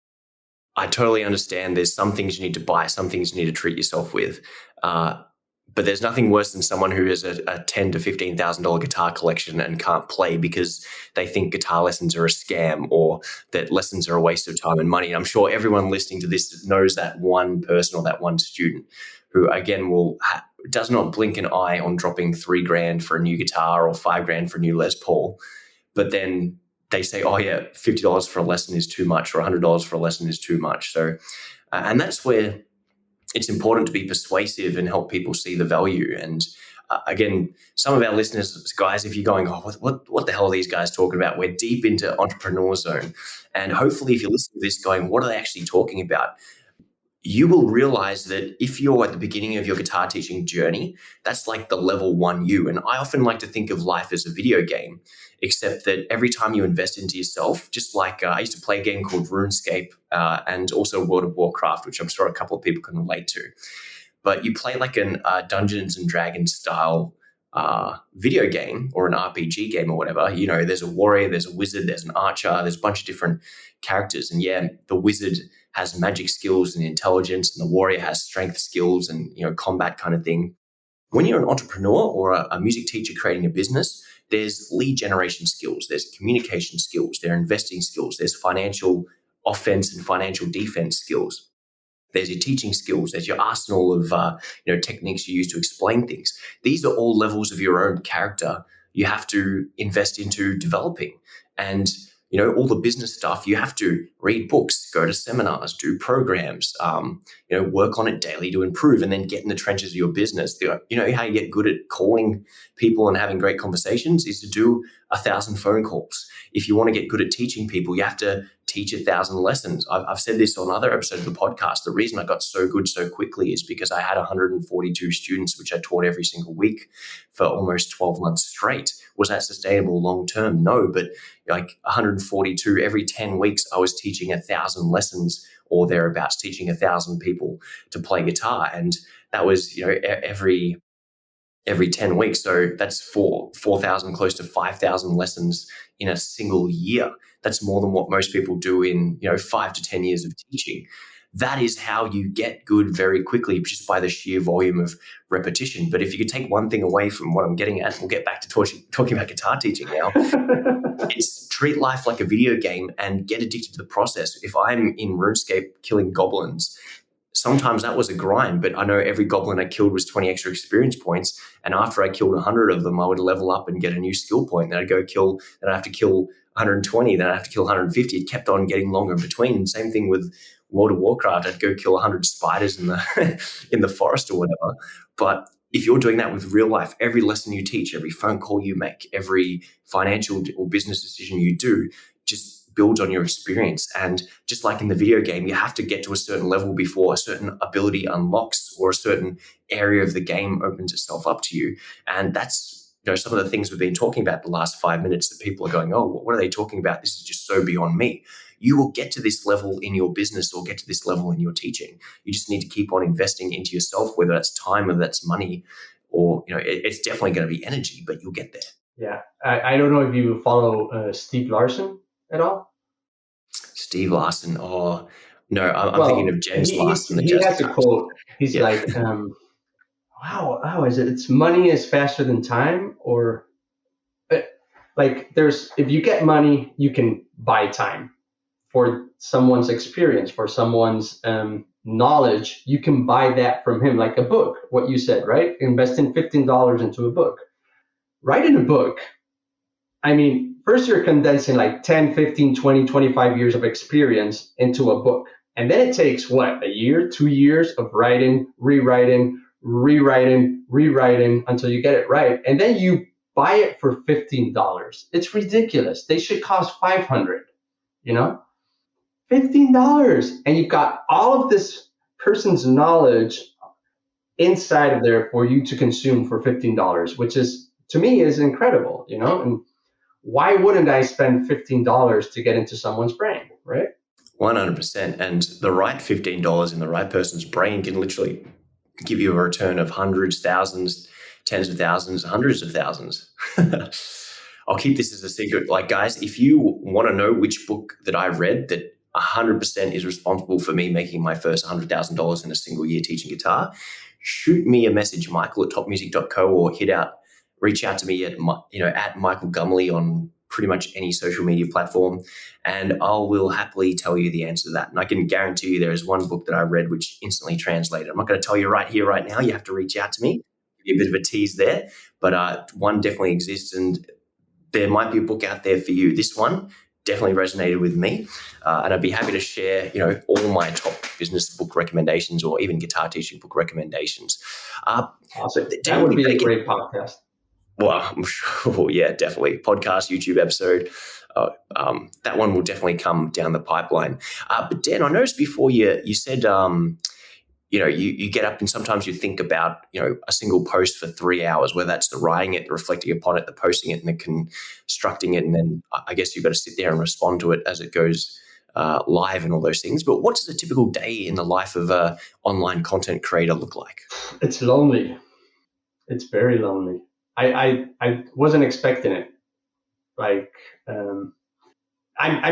I totally understand there's some things you need to buy, some things you need to treat yourself with. But there's nothing worse than someone who has a $10,000 to $15,000 guitar collection and can't play because they think guitar lessons are a scam or that lessons are a waste of time and money. And I'm sure everyone listening to this knows that one person or that one student who, again, does not blink an eye on dropping $3,000 for a new guitar or $5,000 for a new Les Paul. But then they say, oh yeah, $50 for a lesson is too much, or $100 for a lesson is too much. So, and that's where it's important to be persuasive and help people see the value. And again, some of our listeners, guys, if you're going, oh, what the hell are these guys talking about? We're deep into entrepreneur zone. And hopefully if you listen to this going, what are they actually talking about? You will realize that if you're at the beginning of your guitar teaching journey, that's like the level 1 you. And I often like to think of life as a video game, except that every time you invest into yourself, just like I used to play a game called RuneScape and also World of Warcraft, which I'm sure a couple of people can relate to. But you play like an Dungeons and Dragons style video game or an RPG game or whatever. There's a warrior, there's a wizard, there's an archer, there's a bunch of different characters. And yeah, the wizard has magic skills and intelligence, and the warrior has strength skills and combat kind of thing. When you're an entrepreneur or a music teacher creating a business, there's lead generation skills, there's communication skills, there's investing skills, there's financial offense and financial defense skills. There's your teaching skills. There's your arsenal of techniques you use to explain things. These are all levels of your own character you have to invest into developing. And all the business stuff, you have to read books, go to seminars, do programs, work on it daily to improve, and then get in the trenches of your business. How you get good at calling people and having great conversations is to do 1,000 phone calls. If you want to get good at teaching people, you have to teach 1,000 lessons. I've said this on other episodes of the podcast. The reason I got so good so quickly is because I had 142 students, which I taught every single week for almost 12 months straight. Was that sustainable long term? No, but like 142 every 10 weeks, I was teaching 1,000 lessons or thereabouts, teaching 1,000 people to play guitar, and that was every 10 weeks. So that's 4,000, close to 5,000 lessons in a single year. That's more than what most people do in 5 to 10 years of teaching. That is how you get good very quickly, just by the sheer volume of repetition. But if you could take one thing away from what I'm getting at, we'll get back to talking about guitar teaching now. It's treat life like a video game and get addicted to the process. If I'm in RuneScape killing goblins, sometimes that was a grind, but I know every goblin I killed was 20 extra experience points. And after I killed 100 of them, I would level up and get a new skill point. Then I'd have to kill 120, then I'd have to kill 150. It kept on getting longer in between. Same thing with World of Warcraft. I'd go kill 100 spiders in the forest or whatever. But if you're doing that with real life, every lesson you teach, every phone call you make, every financial or business decision you do, just builds on your experience. And just like in the video game, you have to get to a certain level before a certain ability unlocks or a certain area of the game opens itself up to you. And that's some of the things we've been talking about the last 5 minutes that people are going, oh, what are they talking about? This is just so beyond me. You will get to this level in your business or get to this level in your teaching. You just need to keep on investing into yourself, whether that's time or that's money, or it's definitely going to be energy, but you'll get there. Yeah, I don't know if you follow Steve Larson at all. Steve Larson. Oh, no, I'm thinking Well, of James Larson, the he jazz has a guitarist. quote. He's Yeah. like, how is it? It's money is faster than time, or uh, like there's if you get money, you can buy time for someone's experience, for someone's knowledge. You can buy that from him, like a book. What you said, right? Investing $15 into a book. Writing a book. I mean, first you're condensing like 10, 15, 20, 25 years of experience into a book. And then it takes what, a year, 2 years of writing, rewriting until you get it right. And then you buy it for $15. It's ridiculous. They should cost 500, you know? $15. And you've got all of this person's knowledge inside of there for you to consume for $15, which is, to me, is incredible, you know? And why wouldn't I spend $15 to get into someone's brain, right? 100%. And the right $15 in the right person's brain can literally give you a return of hundreds, thousands, tens of thousands, hundreds of thousands. I'll keep this as a secret. Like, guys, if you want to know which book that I read that 100% is responsible for me making my first $100,000 in a single year teaching guitar, shoot me a message, michael@topmusic.co, or reach out to me at Michael Gumley on pretty much any social media platform, and I will happily tell you the answer to that. And I can guarantee you there is one book that I read which instantly translated. I'm not going to tell you right here, right now. You have to reach out to me. Give you a bit of a tease there, but one definitely exists, and there might be a book out there for you. This one definitely resonated with me, and I'd be happy to share, all my top business book recommendations or even guitar teaching book recommendations. Awesome. But That Dan, would we be got a to get. great podcast. Well, I'm sure, yeah, definitely. Podcast, YouTube episode. That one will definitely come down the pipeline. But Dan, I noticed before you said, you get up and sometimes you think about, a single post for 3 hours, whether that's the writing it, the reflecting upon it, the posting it, and the constructing it. And then I guess you've got to sit there and respond to it as it goes live and all those things. But what does a typical day in the life of a online content creator look like? It's lonely. It's very lonely. I wasn't expecting it. Like, I'm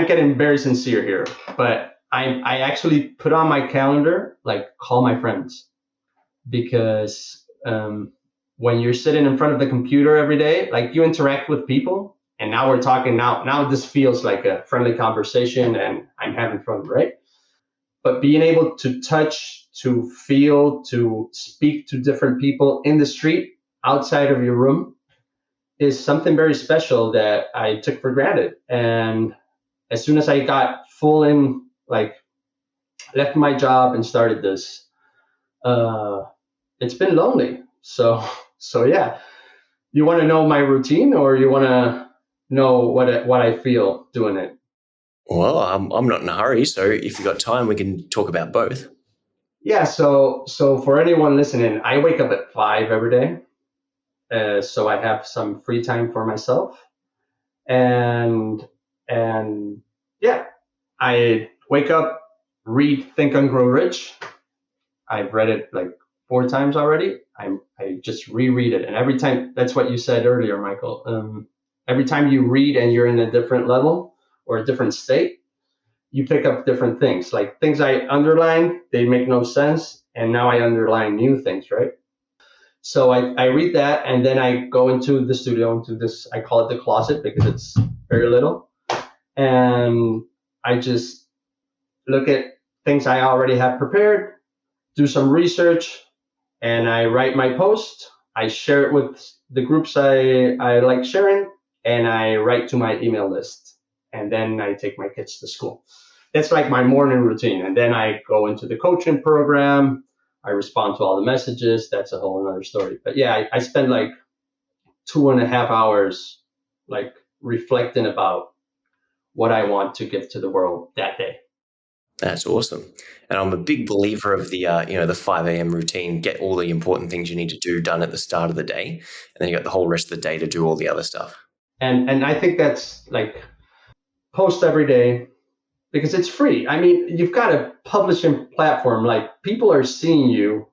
getting very sincere here, but I actually put on my calendar, like, call my friends, because when you're sitting in front of the computer every day, like, you interact with people, and now we're talking. Now this feels like a friendly conversation, and I'm having fun, right? But being able to touch, to feel, to speak to different people in the street outside of your room is something very special that I took for granted. And as soon as I got full in, like, left my job and started this, it's been lonely. So yeah. You want to know my routine, or you want to know what I feel doing it? Well, I'm not in a hurry, so if you've got time, we can talk about both. Yeah. So for anyone listening, I wake up at 5 every day. So I have some free time for myself, and and yeah, I wake up, read Think and Grow Rich. I've read it like 4 times already. I just reread it, and every time, that's what you said earlier, Michael. Every time you read and you're in a different level or a different state, you pick up different things. Like, things I underlined, they make no sense, and now I underline new things, right? So I read that, and then I go into the studio, into this, I call it the closet because it's very little. And I just look at things I already have prepared, do some research, and I write my post. I share it with the groups I like sharing, and I write to my email list. And then I take my kids to school. That's like my morning routine. And then I go into the coaching program. I respond to all the messages. That's a whole other story. But yeah, I spend like 2.5 hours, like, reflecting about what I want to give to the world that day. That's awesome. And I'm a big believer of the 5 a.m. routine. Get all the important things you need to do done at the start of the day, and then you got the whole rest of the day to do all the other stuff. And I think that's like, post every day, because it's free. I mean, you've got a publishing platform. Like, people are seeing you,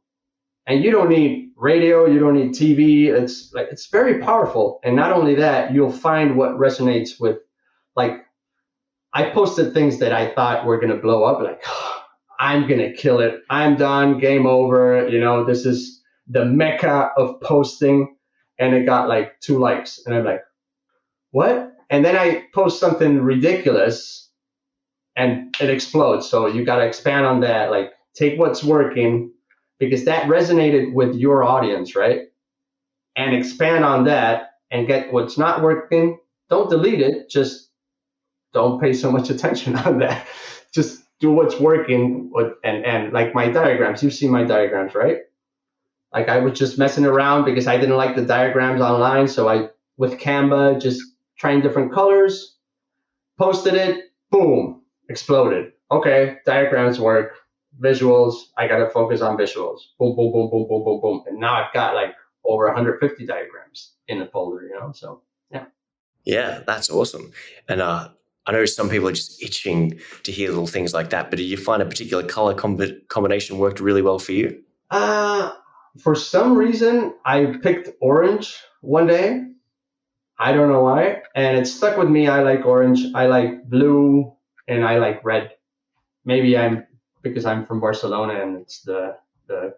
and you don't need radio, you don't need TV. It's like, it's very powerful. And not only that, you'll find what resonates with, like, I posted things that I thought were going to blow up, like, I'm going to kill it. I'm done. Game over. This is the mecca of posting. And it got like 2 likes. And I'm like, what? And then I post something ridiculous and it explodes. So you got to expand on that. Like, take what's working because that resonated with your audience, right? And expand on that and get what's not working. Don't delete it. Just don't pay so much attention on that. Just do what's working. And like my diagrams, you've seen my diagrams, right? Like I was just messing around because I didn't like the diagrams online. So with Canva, just trying different colors, posted it, boom, exploded. Okay, diagrams work, visuals, I got to focus on visuals. Boom, boom, boom, boom, boom, boom, boom. And now I've got like over 150 diagrams in the folder, so yeah. Yeah, that's awesome. And I know some people are just itching to hear little things like that, but did you find a particular color combination worked really well for you? For some reason, I picked orange one day. I don't know why. And it stuck with me. I like orange, I like blue, and I like red. Maybe because I'm from Barcelona and it's the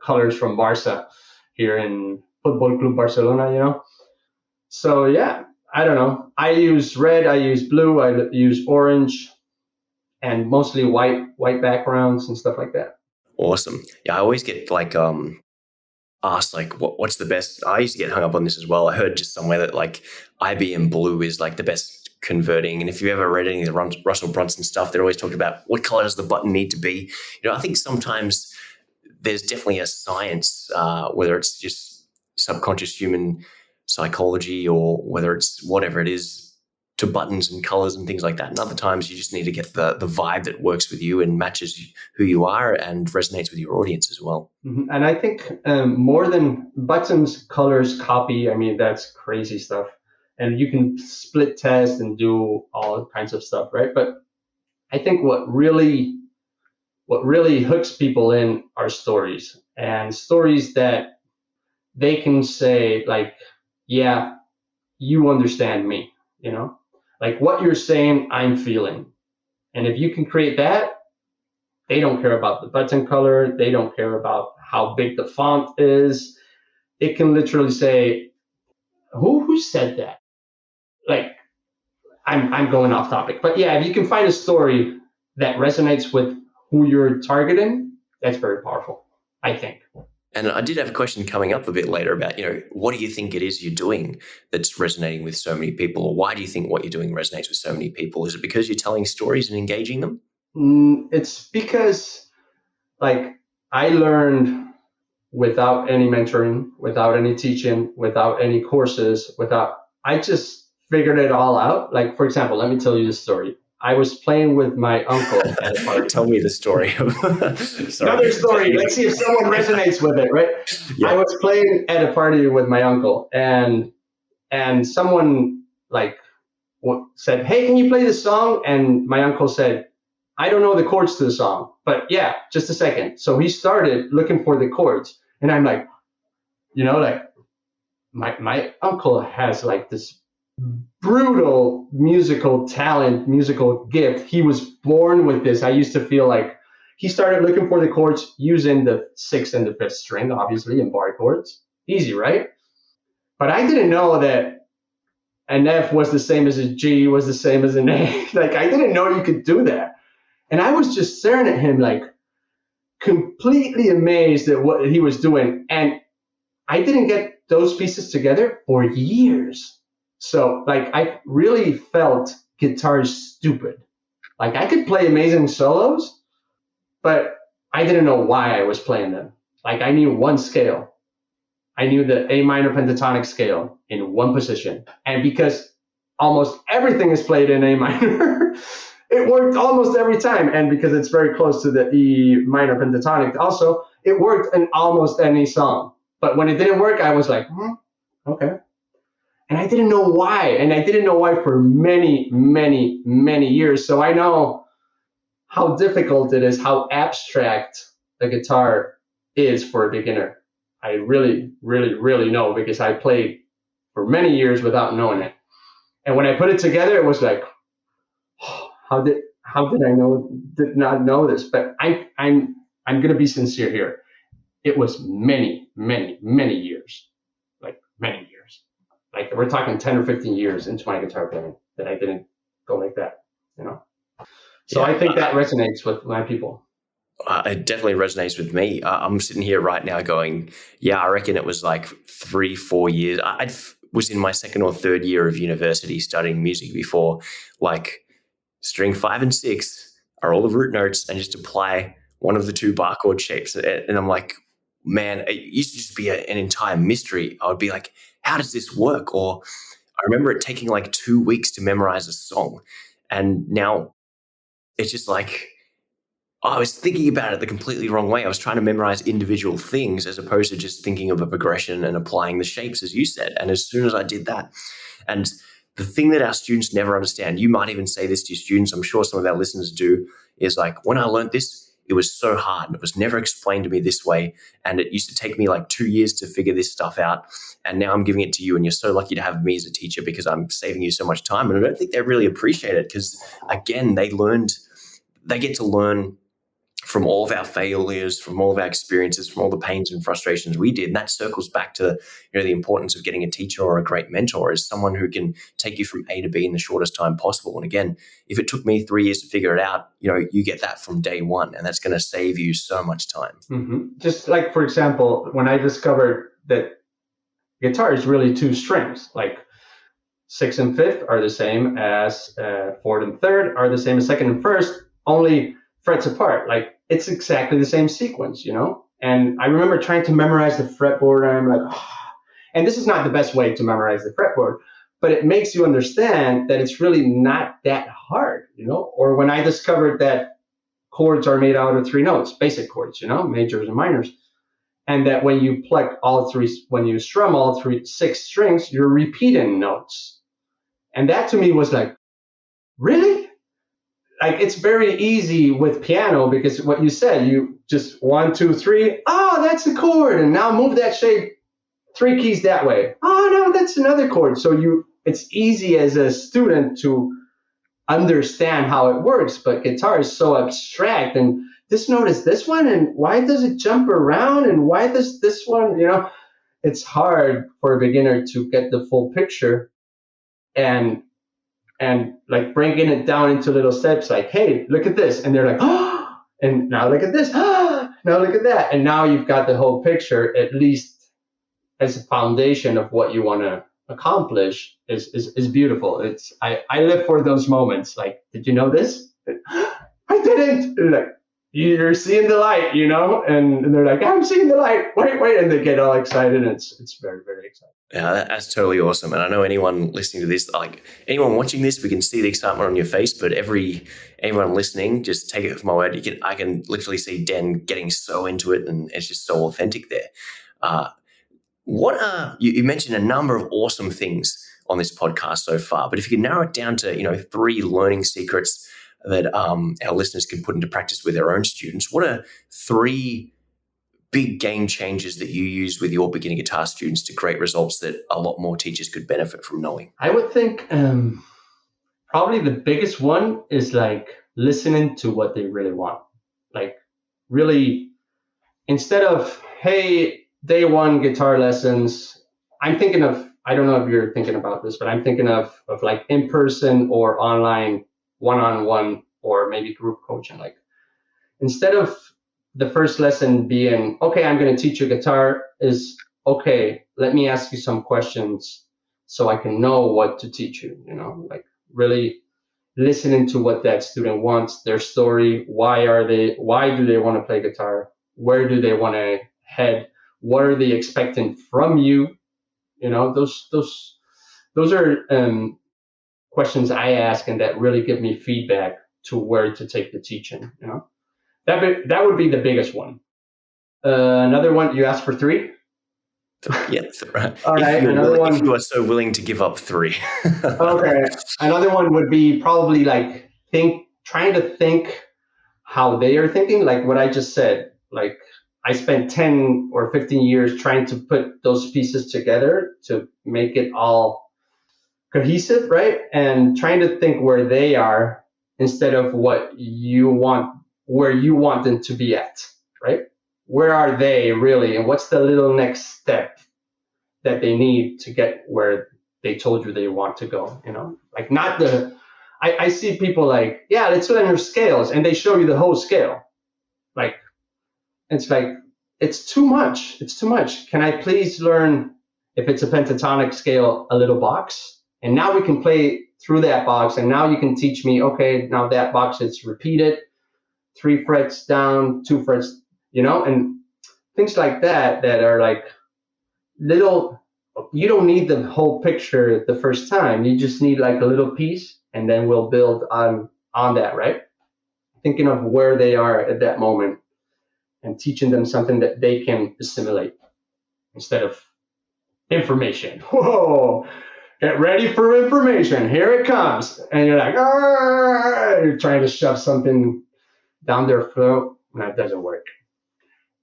colors from Barça here in Football Club Barcelona, So yeah, I don't know. I use red, I use blue, I use orange, and mostly white backgrounds and stuff like that. Awesome. Yeah, I always get like asked like what's the best. I used to get hung up on this as well. I heard just somewhere that like IBM Blue is like the best converting. And if you've ever read any of the Russell Brunson stuff, they're always talking about what color does the button need to be. I think sometimes there's definitely a science, whether it's just subconscious human psychology or whether it's whatever it is, to buttons and colors and things like that. And other times you just need to get the vibe that works with you and matches who you are and resonates with your audience as well. Mm-hmm. And I think more than buttons, colors, copy, I mean, that's crazy stuff. And you can split test and do all kinds of stuff, right? But I think what really hooks people in are stories, and stories that they can say like, yeah, you understand me, like what you're saying, I'm feeling. And if you can create that, they don't care about the button color. They don't care about how big the font is. It can literally say, who said that? Like, I'm going off topic, but yeah, if you can find a story that resonates with who you're targeting, that's very powerful, I think. And I did have a question coming up a bit later about, what do you think it is you're doing that's resonating with so many people? Or why do you think what you're doing resonates with so many people? Is it because you're telling stories and engaging them? It's because, like, I learned without any mentoring, without any teaching, without any courses, I just figured it all out. Like, for example, let me tell you this story. I was playing with my uncle at a party. Tell me the story. Another story. Let's see if someone resonates with it, right? Yeah. I was playing at a party with my uncle, and someone like said, "Hey, can you play this song?" And my uncle said, "I don't know the chords to the song, but yeah, just a second." So he started looking for the chords, and I'm like, like my uncle has like this brutal musical talent, musical gift. He was born with this. I used to feel like he started looking for the chords using the 6th and the 5th string, obviously, in bar chords. Easy, right? But I didn't know that an F was the same as a G, was the same as an A. Like, I didn't know you could do that. And I was just staring at him like completely amazed at what he was doing. And I didn't get those pieces together for years. So like I really felt guitar stupid. Like I could play amazing solos, but I didn't know why I was playing them. Like I knew one scale. I knew the A minor pentatonic scale in one position. And because almost everything is played in A minor, it worked almost every time. And because it's very close to the E minor pentatonic also, it worked in almost any song. But when it didn't work, I was like, okay. And I didn't know why. And I didn't know why for many, many, many years. So I know how difficult it is, how abstract the guitar is for a beginner. I really, really, really know because I played for many years without knowing it. And when I put it together, it was like, how did I did not know this? But I'm going to be sincere here. It was many years, like many years. Like we're talking 10 or 15 years into my guitar playing that I didn't go like that, you know? So Yeah, I think that resonates with my people. it definitely resonates with me. I'm sitting here right now going, yeah, I reckon it was like 3-4 years. I was in my second or third year of university studying music before, like string 5 and 6 are all the root notes and just apply one of the two bar chord shapes. And I'm like, man, it used to just be an entire mystery. I would be like, how does this work? Or I remember it taking like 2 weeks to memorize a song. And now it's just like, I was thinking about it the completely wrong way. I was trying to memorize individual things as opposed to just thinking of a progression and applying the shapes, as you said. And as soon as I did that, and the thing that our students never understand, you might even say this to your students, I'm sure some of our listeners do, is like, when I learned this, it was so hard and it was never explained to me this way. And it used to take me like 2 years to figure this stuff out. And now I'm giving it to you, and you're so lucky to have me as a teacher because I'm saving you so much time. And I don't think they really appreciate it because, again, they get to learn from all of our failures, from all of our experiences, from all the pains and frustrations we did. And that circles back to, the importance of getting a teacher or a great mentor as someone who can take you from A to B in the shortest time possible. And again, if it took me 3 years to figure it out, you get that from day one, and that's going to save you so much time. Mm-hmm. Just like, for example, when I discovered that guitar is really 2 strings, like 6th and 5th are the same as 4th and 3rd are the same as 2nd and 1st, only frets apart. Like it's exactly the same sequence, And I remember trying to memorize the fretboard, and I'm like, oh. And this is not the best way to memorize the fretboard, but it makes you understand that it's really not that hard, Or when I discovered that chords are made out of 3 notes, basic chords, majors and minors, and that when you when you strum all 6 strings, you're repeating notes. And that to me was like, really? Like it's very easy with piano because what you said, you just 1, 2, 3. Oh, that's a chord, and now move that shape 3 keys that way. Oh no, that's another chord. So it's easy as a student to understand how it works, but guitar is so abstract. And this note is this one, and why does it jump around, and why does this one? It's hard for a beginner to get the full picture, and like breaking it down into little steps, like, hey, look at this. And they're like, oh, and now look at this. Oh, now look at that. And now you've got the whole picture, at least as a foundation of what you want to accomplish is beautiful. I live for those moments. Like, did you know this? I didn't. Like, you're seeing the light, and they're like, I'm seeing the light. Wait. And they get all excited. And it's very, very exciting. Yeah, that's totally awesome. And I know anyone listening to this, like anyone watching this, we can see the excitement on your face, but anyone listening, just take it from my word. I can literally see Den getting so into it, and it's just so authentic there. You mentioned a number of awesome things on this podcast so far, but if you can narrow it down to, 3 learning secrets that our listeners can put into practice with their own students, what are 3 big game changers that you use with your beginning guitar students to create results that a lot more teachers could benefit from knowing? I would think probably the biggest one is like listening to what they really want. Like really, instead of, hey, day 1 guitar lessons, I'm thinking of, I don't know if you're thinking about this, but I'm thinking of like in-person or online one-on-one or maybe group coaching. Like instead of the first lesson being, okay, I'm going to teach you guitar, is, okay, let me ask you some questions so I can know what to teach you, like really listening to what that student wants, their story, why do they want to play guitar? Where do they want to head? What are they expecting from you? Those are questions I ask, and that really give me feedback to where to take the teaching, That would be the biggest one. Another one, you asked for 3? Yes, right. All right, If you are so willing to give up 3. Okay. Another one would be probably like trying to think how they are thinking, like what I just said. Like I spent 10 or 15 years trying to put those pieces together to make it all cohesive, right? And trying to think where they are instead of what you want, where you want them to be at, right? Where are they really, and what's the little next step that they need to get where they told you they want to go? Like not the. I see people like, yeah, let's learn your scales, and they show you the whole scale. Like it's like it's too much. It's too much. Can I please learn, if it's a pentatonic scale, a little box, and now we can play through that box, and now you can teach me, okay, now that box is repeated, 3 frets down, 2 frets, and things like that are like little. You don't need the whole picture the first time. You just need like a little piece, and then we'll build on that, right? Thinking of where they are at that moment and teaching them something that they can assimilate instead of information. Whoa, get ready for information. Here it comes. And you're like, you're trying to shove something down their throat. That doesn't work.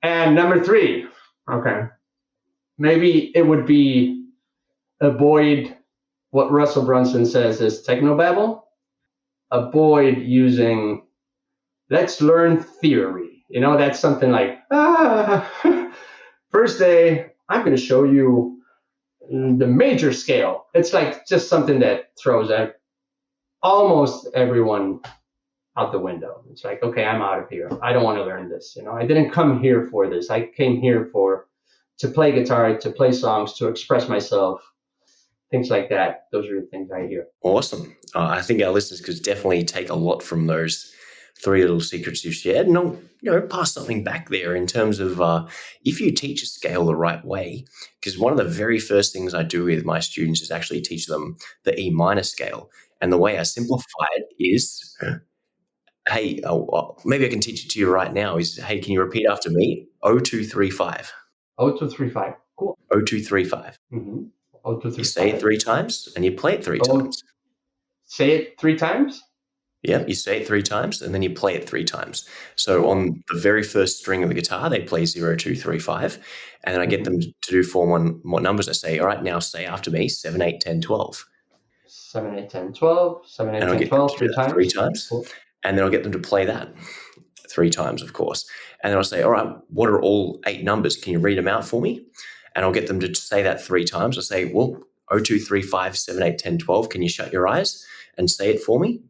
And number 3, okay, maybe it would be avoid what Russell Brunson says is technobabble. Avoid using, let's learn theory. That's something like, first day, I'm going to show you the major scale. It's like just something that throws at almost everyone out the window. It's like, okay, I'm out of here. I don't want to learn this. I didn't come here for this. I came here to play guitar, to play songs, to express myself, things like that. Those are the things I hear. Awesome. I think our listeners could definitely take a lot from those 3 little secrets you've shared, and I'll pass something back there in terms of if you teach a scale the right way, because one of the very first things I do with my students is actually teach them the E minor scale, and the way I simplify it is, hey, maybe I can teach it to you right now, is, hey, can you repeat after me? 0235. 0235. Cool. 0235. Mm-hmm. 0235. You say it 3 times and you play it 3 times. Say it 3 times? Yeah, you say it 3 times and then you play it 3 times. So on the very first string of the guitar, they play 0, 2, 3, 5. And then I get them to do 4 more numbers. I say, all right, now say after me, 7, 8, 10, 12. 7, 8, 10, 12. 7, 8, 10, 12, 3 times. 3 times. Cool. And then I'll get them to play that 3 times, of course. And then I'll say, all right, what are all 8 numbers? Can you read them out for me? And I'll get them to say that 3 times. I'll say, well, 0, 2, 3, 5, 7, 8, 10, 12. Can you shut your eyes and say it for me?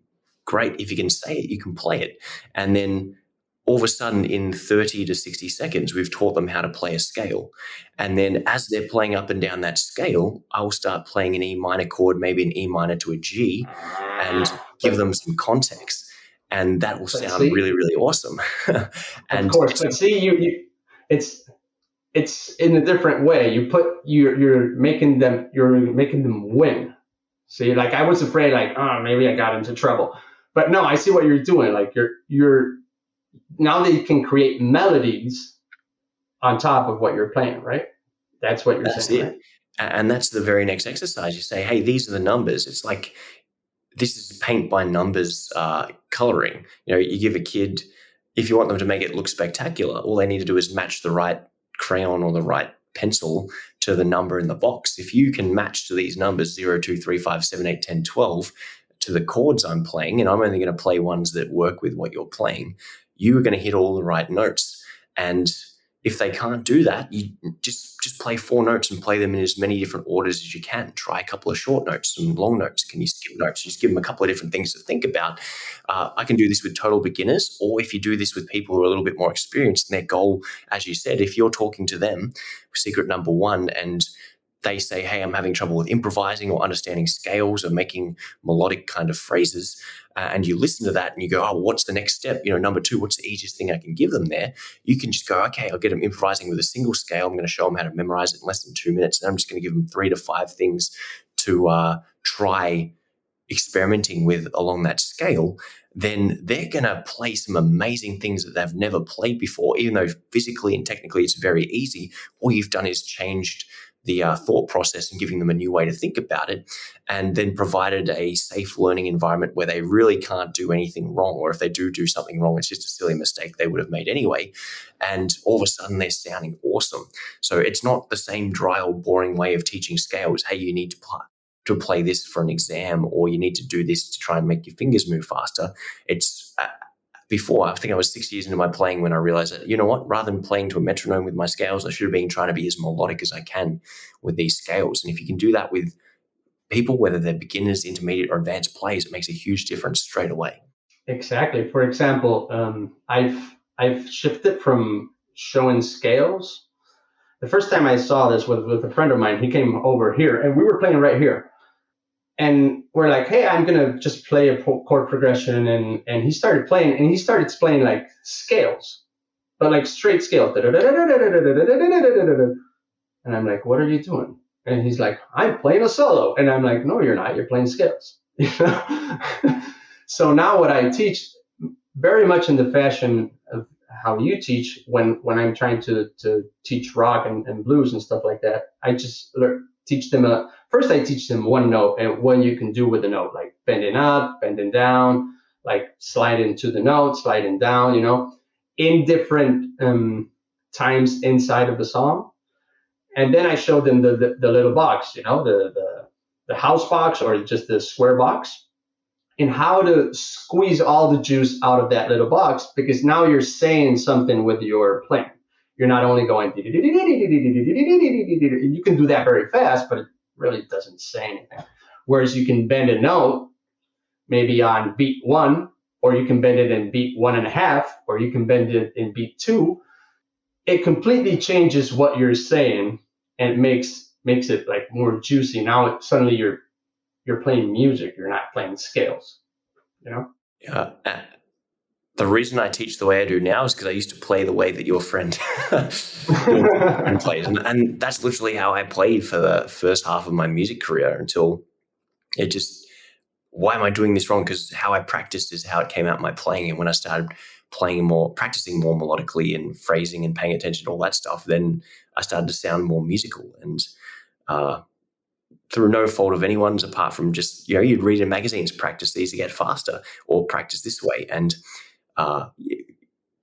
Great. If you can say it, you can play it. And then all of a sudden in 30 to 60 seconds, we've taught them how to play a scale. And then as they're playing up and down that scale, I will start playing an E minor chord, maybe an E minor to a G, and give them some context. And that will sound really, really awesome. And of course, but see, it's in a different way. You're making them win. See, like I was afraid, like, maybe I got into trouble. But no, I see what you're doing. Like you're now that you can create melodies on top of what you're playing, right? That's what you're saying, right? And that's the very next exercise. You say, hey, these are the numbers. It's like, this is paint by numbers coloring. You give a kid, if you want them to make it look spectacular, all they need to do is match the right crayon or the right pencil to the number in the box. If you can match to these numbers 0, 2, 3, 5, 7, 8, 10, 12 to the chords I'm playing, and I'm only going to play ones that work with what you're playing, you are going to hit all the right notes. And if they can't do that, you just play 4 notes and play them in as many different orders as you can. Try a couple of short notes, some long notes. Can you skip notes? Just give them a couple of different things to think about. I can do this with total beginners, or if you do this with people who are a little bit more experienced, and their goal, as you said, if you're talking to them, secret number 1, and they say, hey, I'm having trouble with improvising or understanding scales or making melodic kind of phrases, and you listen to that and you go, oh, what's the next step? Number 2, what's the easiest thing I can give them there? You can just go, okay, I'll get them improvising with a single scale. I'm going to show them how to memorize it in less than 2 minutes. And I'm just going to give them 3 to 5 things to try experimenting with along that scale. Then they're going to play some amazing things that they've never played before, even though physically and technically it's very easy. All you've done is changed the thought process and giving them a new way to think about it, and then provided a safe learning environment where they really can't do anything wrong, or if they do something wrong, it's just a silly mistake they would have made anyway. And all of a sudden they're sounding awesome. So it's not the same dry old boring way of teaching scales. Hey, you need to to play this for an exam, or you need to do this to try and make your fingers move faster. It's before, I think I was 6 years into my playing when I realized that, you know what, rather than playing to a metronome with my scales, I should have been trying to be as melodic as I can with these scales. And if you can do that with people, whether they're beginners, intermediate, or advanced players, it makes a huge difference straight away. Exactly. For example, I've shifted from showing scales. The first time I saw this with a friend of mine, he came over here and we were playing right here. And we're like, hey, I'm going to just play a chord progression. And he started playing, and he started playing like scales, but like straight scales. And I'm like, what are you doing? And he's like, I'm playing a solo. And I'm like, no, you're not. You're playing scales. So now what I teach, very much in the fashion of how you teach, when I'm trying to teach rock and blues and stuff like that, I just teach them first I teach them one note and what you can do with the note, like bending up, bending down, like sliding to the note, sliding down, in different times inside of the song. And then I show them the little box, the house box or just the square box, and how to squeeze all the juice out of that little box, because now you're saying something with your playing. You're not only going, you can do that very fast, but it really doesn't say anything. Whereas you can bend a note maybe on beat 1, or you can bend it in beat 1.5, or you can bend it in beat 2. It completely changes what you're saying and makes it like more juicy. Now suddenly you're playing music. You're not playing scales, Yeah. The reason I teach the way I do now is because I used to play the way that your friend played. And that's literally how I played for the first half of my music career, until it just, why am I doing this wrong? Because how I practiced is how it came out in my playing. And when I started practicing more melodically and phrasing and paying attention to all that stuff, then I started to sound more musical. And through no fault of anyone's, apart from just, you'd read in magazines, practice these to get faster, or practice this way. And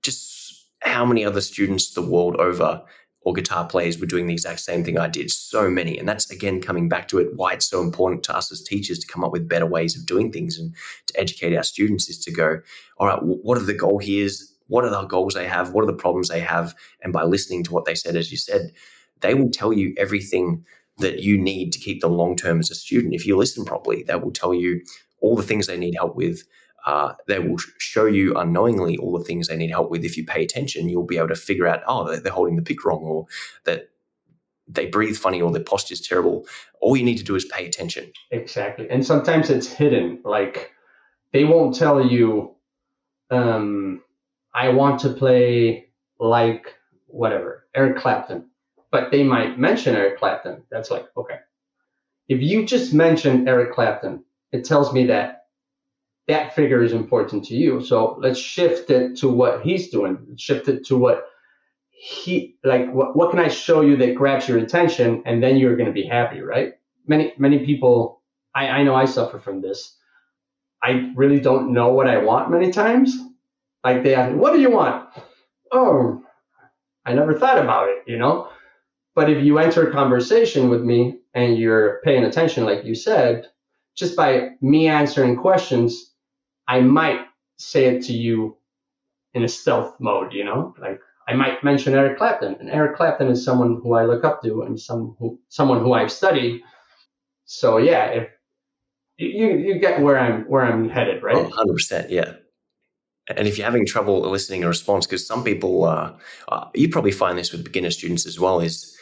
just how many other students the world over, or guitar players, were doing the exact same thing I did. So many. And that's, again, coming back to it, why it's so important to us as teachers to come up with better ways of doing things and to educate our students, is to go, all right, what are the goal here is? What are the goals they have? What are the problems they have? And by listening to what they said, as you said, they will tell you everything that you need to keep them long-term as a student. If you listen properly, they will tell you all the things they need help with. They will show you unknowingly all the things they need help with. If you pay attention, you'll be able to figure out, they're holding the pick wrong, or that they breathe funny, or their posture's terrible. All you need to do is pay attention. Exactly. And sometimes it's hidden. Like, they won't tell you, I want to play like whatever, Eric Clapton. But they might mention Eric Clapton. That's like, okay. If you just mention Eric Clapton, it tells me that figure is important to you. So let's shift it to what he's doing. Shift it to what what can I show you that grabs your attention, and then you're going to be happy, right? Many people, I know I suffer from this. I really don't know what I want many times. Like, they ask me, what do you want? Oh, I never thought about it, But if you enter a conversation with me and you're paying attention, like you said, just by me answering questions, I might say it to you in a stealth mode, Like, I might mention Eric Clapton, and Eric Clapton is someone who I look up to and someone who I've studied. So yeah, if you get where I'm headed, right? 100%, yeah. And if you're having trouble eliciting a response, because some people, you probably find this with beginner students as well, is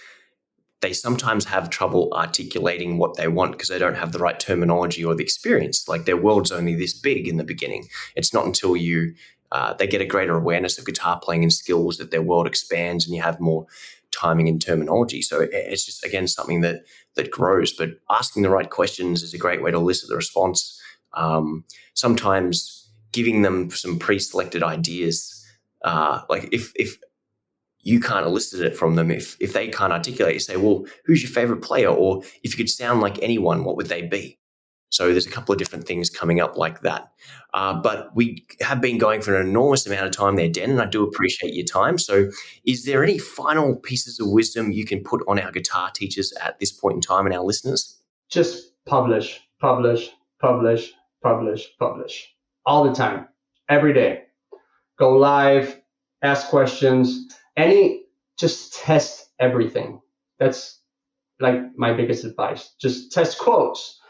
they sometimes have trouble articulating what they want because they don't have the right terminology or the experience. Like, their world's only this big in the beginning. It's not until they get a greater awareness of guitar playing and skills that their world expands and you have more timing and terminology. So it's just, again, something that grows. But asking the right questions is a great way to elicit the response. Sometimes giving them some pre-selected ideas, like if you can't elicit it from them, if they can't articulate, you say, well, who's your favorite player? Or if you could sound like anyone, what would they be? So there's a couple of different things coming up like that. But we have been going for an enormous amount of time there, Dan, and I do appreciate your time. So is there any final pieces of wisdom you can put on our guitar teachers at this point in time and our listeners? Just publish, publish, publish, publish, publish. All the time, every day. Go live, ask questions, just test everything. That's like my biggest advice. Just test quotes,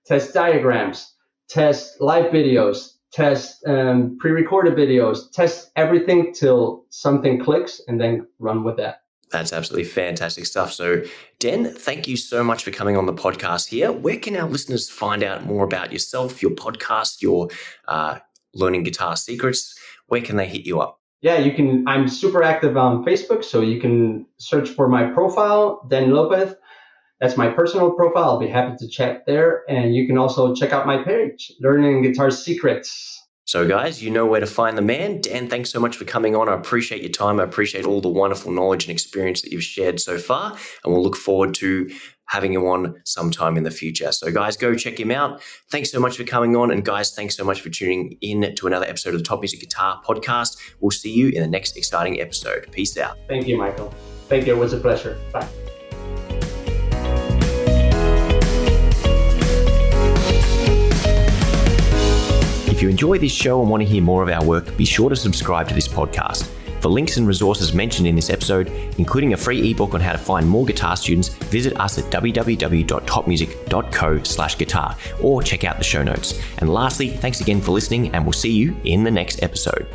test diagrams, test live videos, test pre-recorded videos, test everything till something clicks, and then run with that. That's absolutely fantastic stuff. So, Den, thank you so much for coming on the podcast here. Where can our listeners find out more about yourself, your podcast, your learning guitar secrets? Where can they hit you up? Yeah, you can. I'm super active on Facebook, so you can search for my profile, Den López. That's my personal profile. I'll be happy to chat there. And you can also check out my page, Learning Guitar Secrets. So guys, you know where to find the man. Dan, thanks so much for coming on. I appreciate your time. I appreciate all the wonderful knowledge and experience that you've shared so far. And we'll look forward to having you on sometime in the future. So guys, go check him out. Thanks so much for coming on. And guys, thanks so much for tuning in to another episode of the Top Music Guitar Podcast. We'll see you in the next exciting episode. Peace out. Thank you, Michael. Thank you. It was a pleasure. Bye. If you enjoy this show and want to hear more of our work, be sure to subscribe to this podcast. For links and resources mentioned in this episode, including a free ebook on how to find more guitar students, visit us at www.topmusic.co/guitar or check out the show notes. And lastly, thanks again for listening, and we'll see you in the next episode.